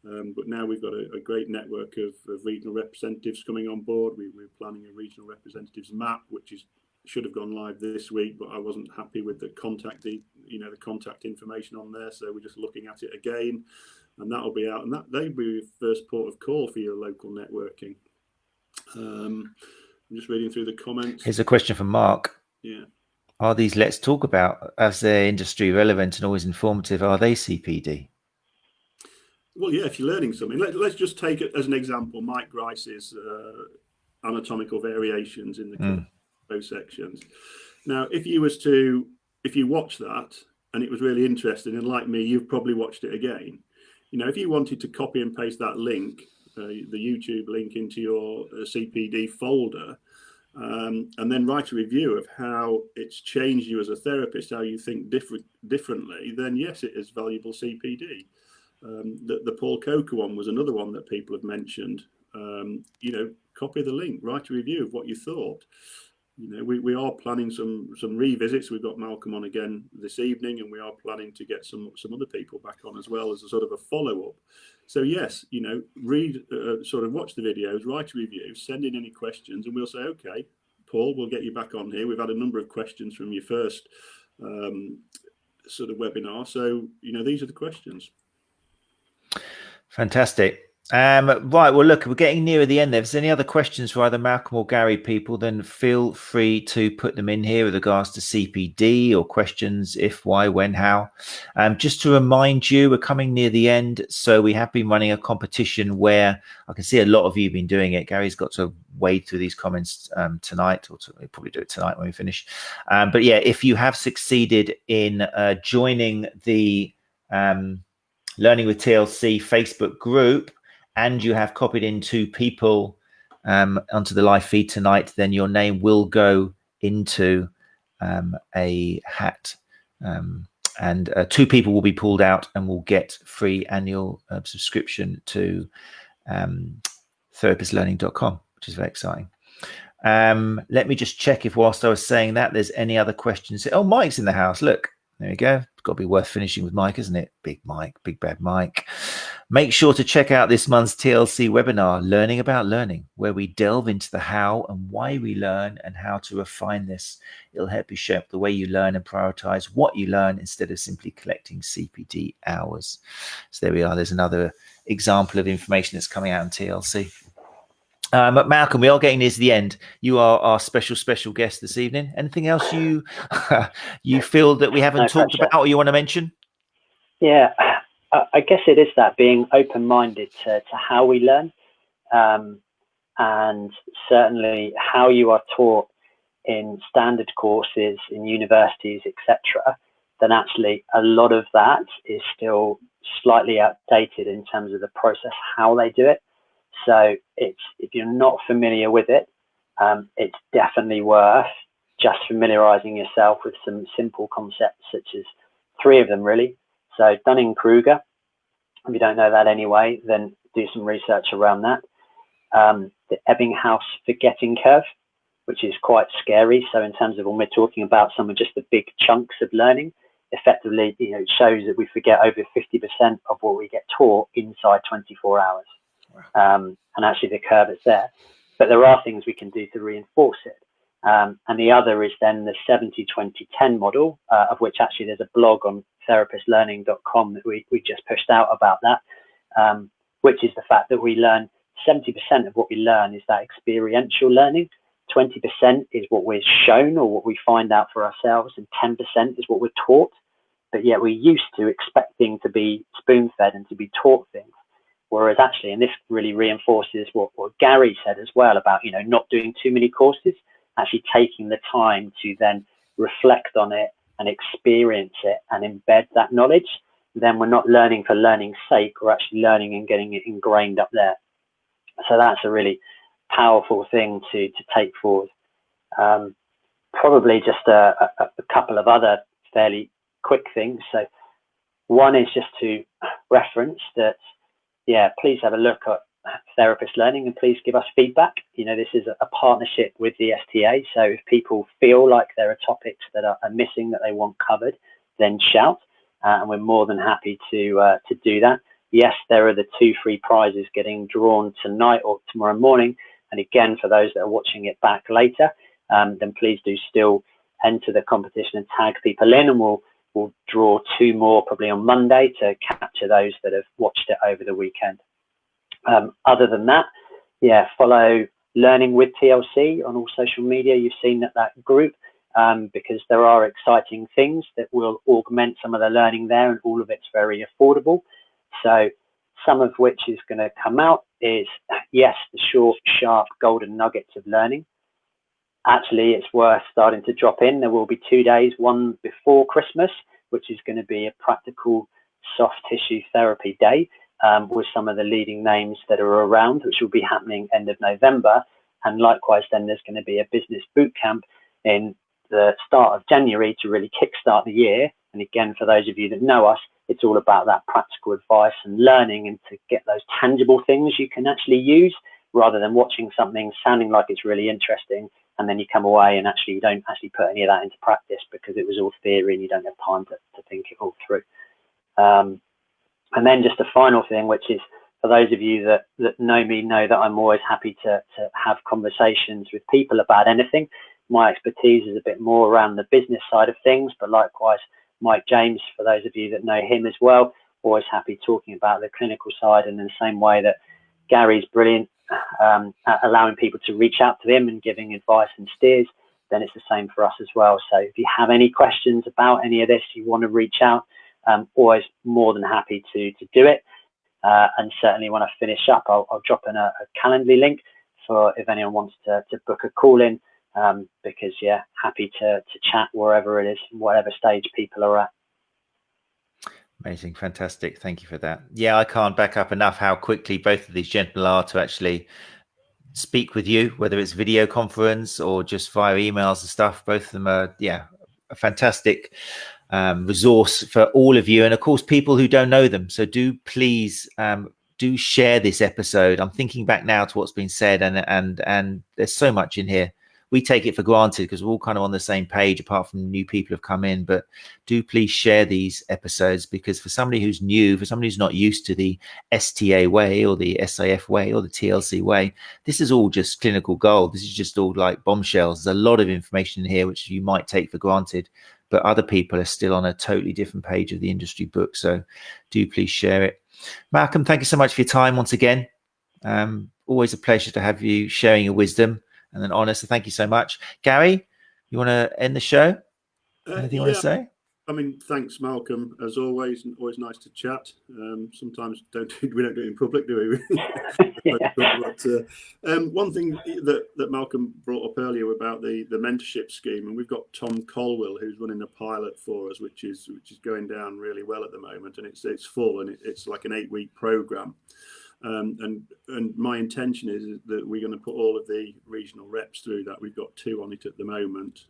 But now we've got a great network of regional representatives coming on board. We're planning a regional representatives map, which should have gone live this week, but I wasn't happy with the contact information on there. So we're just looking at it again, and that'll be out. And they'll be your first port of call for your local networking. I'm just reading through the comments. Here's a question from Mark. Yeah. Are these Let's Talk About, as they're industry relevant and always informative, are they CPD? Well, yeah, if you're learning something. Let's just take it as an example, Mike Grice's anatomical variations in the those sections. Now, if you watch that and it was really interesting, and like me, you've probably watched it again. If you wanted to copy and paste that link, the YouTube link into your CPD folder, and then write a review of how it's changed you as a therapist, how you think differently, then yes, it is valuable CPD. The Paul Coker one was another one that people have mentioned. Copy the link, write a review of what you thought. We are planning some revisits. We've got Malcolm on again this evening, and we are planning to get some other people back on as well as a sort of a follow-up. So yes, you know, read, sort of watch the videos, write a review, send in any questions, and we'll say, okay, Paul, we'll get you back on here. We've had a number of questions from your first sort of webinar. So, you know, these are the questions. Fantastic. Right, well, look, we're getting nearer the end there. If there's any other questions for either Malcolm or Gary, people, then feel free to put them in here with regards to CPD or questions, if, why, when, how. Just to remind you, we're coming near the end. So we have been running a competition where I can see a lot of you have been doing it. Gary's got to wade through these comments tonight, or we'll probably do it tonight when we finish. But yeah, if you have succeeded in joining the Learning with TLC Facebook group, and you have copied in 2 people onto the live feed tonight, then your name will go into a hat, and 2 people will be pulled out and will get free annual subscription to therapistlearning.com, which is very exciting. Let me just check if whilst I was saying that there's any other questions. Oh, Mike's in the house. Look, there we go. It's got to be worth finishing with Mike, isn't it? Big Mike, big bad Mike. Make sure to check out this month's TLC webinar, Learning About Learning, where we delve into the how and why we learn and how to refine this. It'll help you shape the way you learn and prioritize what you learn instead of simply collecting CPD hours. So there we are. There's another example of information that's coming out in TLC. But Malcolm, we are getting near to the end. You are our special guest this evening. Anything else you you feel that we haven't talked about or you want to mention? Yeah, I guess it is that being open-minded to how we learn, and certainly how you are taught in standard courses in universities, etc. Then actually a lot of that is still slightly outdated in terms of the process, how they do it. So if you're not familiar with it, it's definitely worth just familiarizing yourself with some simple concepts, such as 3 of them really. So Dunning-Kruger, if you don't know that anyway, then do some research around that. The Ebbinghaus forgetting curve, which is quite scary. So in terms of when we're talking about some of just the big chunks of learning, effectively, you know, it shows that we forget over 50% of what we get taught inside 24 hours. And actually the curve is there, but there are things we can do to reinforce it. And the other is then the 70-20-10 model, of which actually there's a blog on therapistlearning.com that we just pushed out about that, which is the fact that we learn 70% of what we learn is that experiential learning, 20% is what we're shown or what we find out for ourselves, and 10% is what we're taught. But yet we're used to expecting to be spoon-fed and to be taught things. Whereas actually, and this really reinforces what Gary said as well about, you know, not doing too many courses, actually taking the time to then reflect on it and experience it and embed that knowledge, then we're not learning for learning's sake, we're actually learning and getting it ingrained up there. So that's a really powerful thing to take forward. Probably just a couple of other fairly quick things. So one is just to reference that, yeah, please have a look at Therapist Learning and please give us feedback. You know, this is a partnership with the STA. So if people feel like there are topics that are missing that they want covered, then shout, and we're more than happy to do that. Yes, there are the 2 free prizes getting drawn tonight or tomorrow morning. And again, for those that are watching it back later, then please do still enter the competition and tag people in, and we'll draw 2 more probably on Monday to capture those that have watched it over the weekend. Other than that, yeah, follow Learning with TLC on all social media. You've seen that group, because there are exciting things that will augment some of the learning there, and all of it's very affordable. So some of which is going to come out is, yes, the short, sharp, golden nuggets of learning. Actually, it's worth starting to drop in. There will be 2 days, one before Christmas, which is going to be a practical soft tissue therapy day, with some of the leading names that are around, which will be happening end of November. And likewise, then there's going to be a business boot camp in the start of January to really kickstart the year. And again, for those of you that know us, it's all about that practical advice and learning, and to get those tangible things you can actually use, rather than watching something sounding like it's really interesting, and then you come away and actually you don't actually put any of that into practice because it was all theory and you don't have time to think it all through. And then just a final thing, which is for those of you that know me know that I'm always happy to have conversations with people about anything. My expertise is a bit more around the business side of things, but likewise, Mike James, for those of you that know him as well, always happy talking about the clinical side, and in the same way that Gary's brilliant at allowing people to reach out to him and giving advice and steers, then it's the same for us as well. So if you have any questions about any of this, you want to reach out, always more than happy to do it. And certainly when I finish up, I'll drop in a Calendly link for if anyone wants to book a call in, because yeah, happy to chat wherever it is, whatever stage people are at. Amazing. Fantastic. Thank you for that. Yeah, I can't back up enough how quickly both of these gentlemen are to actually speak with you, whether it's video conference or just via emails and stuff. Both of them are, yeah, a fantastic resource for all of you. And of course, people who don't know them. So do please do share this episode. I'm thinking back now to what's been said, and there's so much in here. We take it for granted because we're all kind of on the same page, apart from new people have come in. But do please share these episodes, because for somebody who's new, for somebody who's not used to the STA way or the SAF way or the TLC way, this is all just clinical gold. This is just all like bombshells. There's a lot of information in here which you might take for granted, but other people are still on a totally different page of the industry book. So do please share it. Malcolm, thank you so much for your time once again. Always a pleasure to have you sharing your wisdom and an honor. So thank you so much. Gary, you want to end the show? Anything you want to say? I mean, thanks, Malcolm, as always, and always nice to chat. Sometimes we don't do it in public, do we? But, one thing that Malcolm brought up earlier about the mentorship scheme, and we've got Tom Colwell who's running a pilot for us, which is going down really well at the moment, and it's full, and it's like an 8-week program. And my intention is that we're going to put all of the regional reps through that. We've got 2 on it at the moment.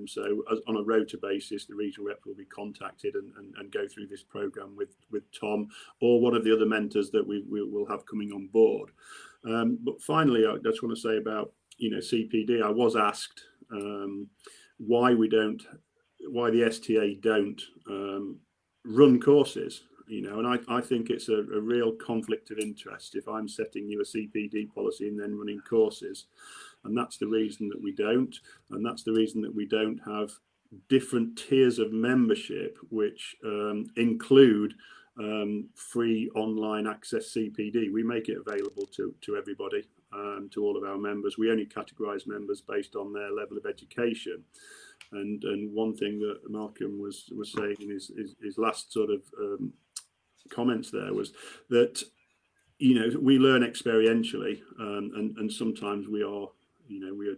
So on a rota basis, the regional rep will be contacted and go through this program with Tom or one of the other mentors that we will have coming on board. But finally, I just want to say about, CPD. I was asked why the STA don't run courses. And I think it's a real conflict of interest if I'm setting you a CPD policy and then running courses. And that's the reason that we don't. And that's the reason that we don't have different tiers of membership, which include free online access CPD. We make it available to everybody, to all of our members. We only categorize members based on their level of education. And one thing that Malcolm was saying in his last sort of comments there was that we learn experientially, and sometimes we are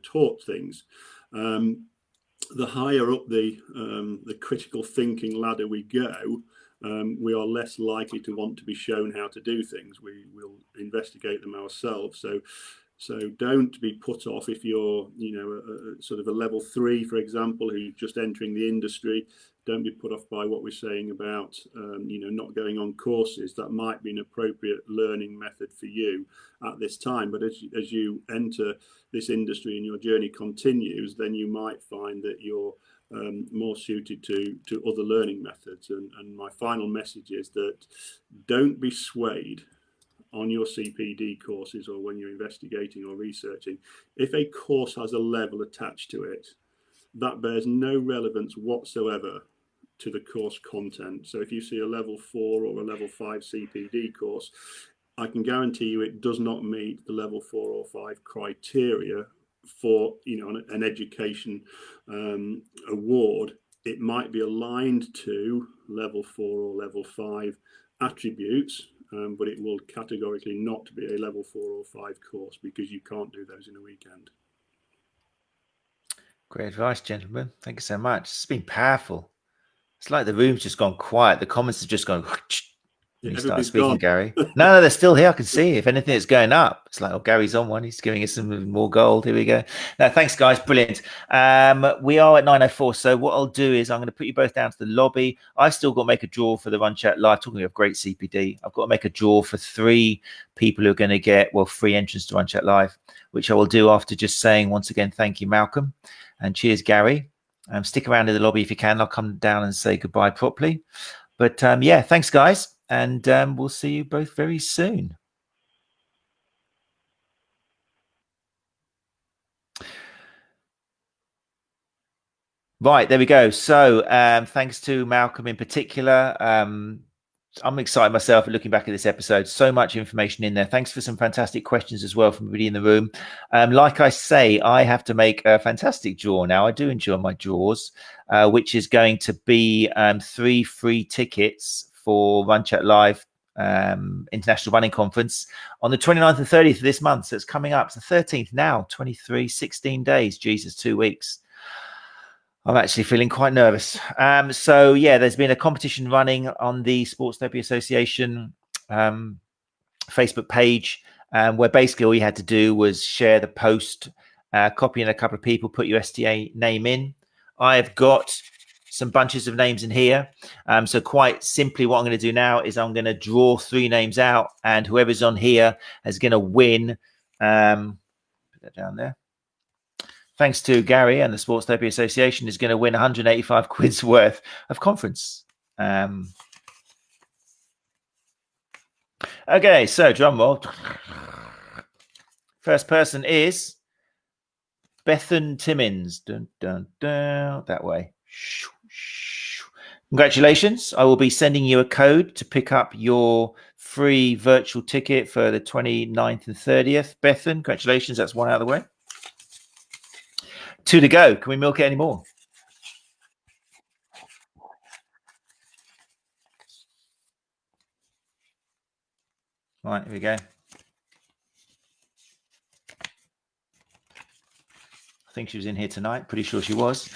taught things. The higher up the critical thinking ladder we go, we are less likely to want to be shown how to do things. We will investigate them ourselves. So don't be put off if you're, sort of a level 3, for example, who's just entering the industry. Don't be put off by what we're saying about, not going on courses. That might be an appropriate learning method for you at this time. But as you enter this industry and your journey continues, then you might find that you're more suited to other learning methods. And my final message is that don't be swayed on your CPD courses or when you're investigating or researching. If a course has a level attached to it, that bears no relevance whatsoever to the course content. So if you see a level 4 or a level 5 CPD course, I can guarantee you it does not meet the level 4 or 5 criteria for an education award. It might be aligned to level 4 or level 5 attributes, but it will categorically not be a level 4 or 5 course, because you can't do those in a weekend. Great advice, gentlemen. Thank you so much. It's been powerful. It's like the room's just gone quiet. The comments have just gone. When you start speaking, gone. Gary. No, they're still here. I can see. If anything, it's going up. It's like, Gary's on one. He's giving us some more gold. Here we go. No, thanks, guys. Brilliant. We are at 9:04. So what I'll do is I'm going to put you both down to the lobby. I've still got to make a draw for the Run Chat Live. Talking of great CPD, I've got to make a draw for 3 people who are going to get free entrance to Run Chat Live, which I will do after just saying once again, thank you, Malcolm, and cheers, Gary. Stick around in the lobby if you can. I'll come down and say goodbye properly. But yeah, thanks, guys. And we'll see you both very soon. Right, there we go. So thanks to Malcolm in particular. I'm excited myself at looking back at this episode. So much information in there. Thanks for some fantastic questions as well from everybody in the room. Like I say, I have to make a fantastic draw now. I do enjoy my draws, which is going to be 3 free tickets for Run Chat Live International Running Conference on the 29th and 30th of this month. So it's coming up. It's the 13th now, 23, 16 days. Jesus, 2 weeks. I'm actually feeling quite nervous. So yeah, there's been a competition running on the Sports Therapy Association Facebook page, where basically all you had to do was share the post, copy in a couple of people, put your STA name in. I've got some bunches of names in here. So quite simply what I'm going to do now is I'm going to draw 3 names out, and whoever's on here is going to win. Put that down there. Thanks to Gary and the Sports Therapy Association, is going to win 185 quid's worth of conference. Okay, so drum roll. First person is Bethan Timmins. Dun, dun, dun, that way. Congratulations. I will be sending you a code to pick up your free virtual ticket for the 29th and 30th. Bethan, congratulations. That's 1 out of the way. 2 to go. Can we milk it anymore? Right, here we go. I think she was in here tonight. Pretty sure she was.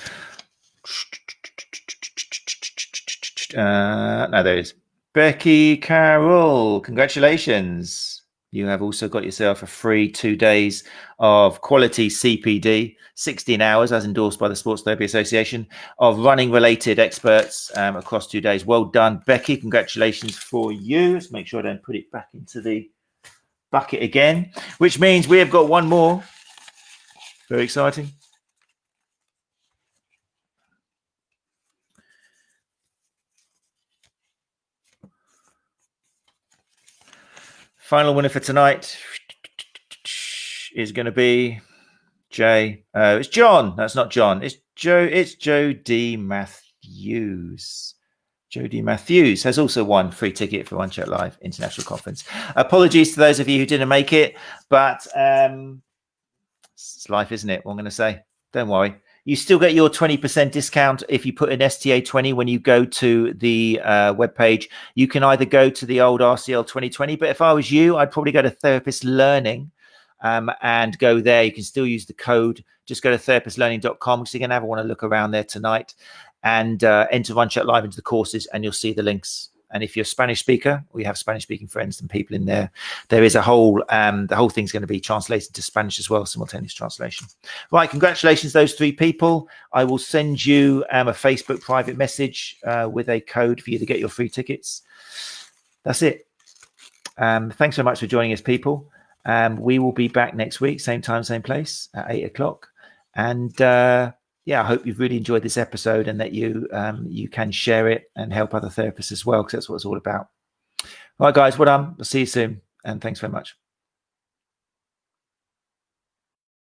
No, there it is. Becky Carroll, congratulations. You have also got yourself a free 2 days of quality CPD, 16 hours as endorsed by the Sports Therapy Association, of running related experts across 2 days. Well done, Becky. Congratulations for you. Let's make sure I don't put it back into the bucket again, which means we have got 1 more. Very exciting. Final winner for tonight is going to be Jay. It's John. That's not John. It's Joe. It's Joe D. Matthews. Joe D. Matthews has also won free ticket for Run Chat Live International Conference. Apologies to those of you who didn't make it, but it's life, isn't it? What I'm going to say. Don't worry. You still get your 20% discount if you put in STA20 when you go to the webpage. You can either go to the old RCL 2020, but if I was you, I'd probably go to Therapist Learning and go there. You can still use the code. Just go to therapistlearning.com because you're going to want to look around there tonight and enter Run Chat Live into the courses, and you'll see the links. And if you're a Spanish speaker, we have Spanish speaking friends and people in there. There is a whole, the whole thing's going to be translated to Spanish as well, simultaneous translation. Right, congratulations, those 3 people. I will send you a Facebook private message with a code for you to get your free tickets. That's it. Thanks so much for joining us, people. We will be back next week, same time, same place at 8 o'clock. And yeah, I hope you've really enjoyed this episode and that you can share it and help other therapists as well, because that's what it's all about. All right, guys, well done. I'll see you soon. And thanks very much.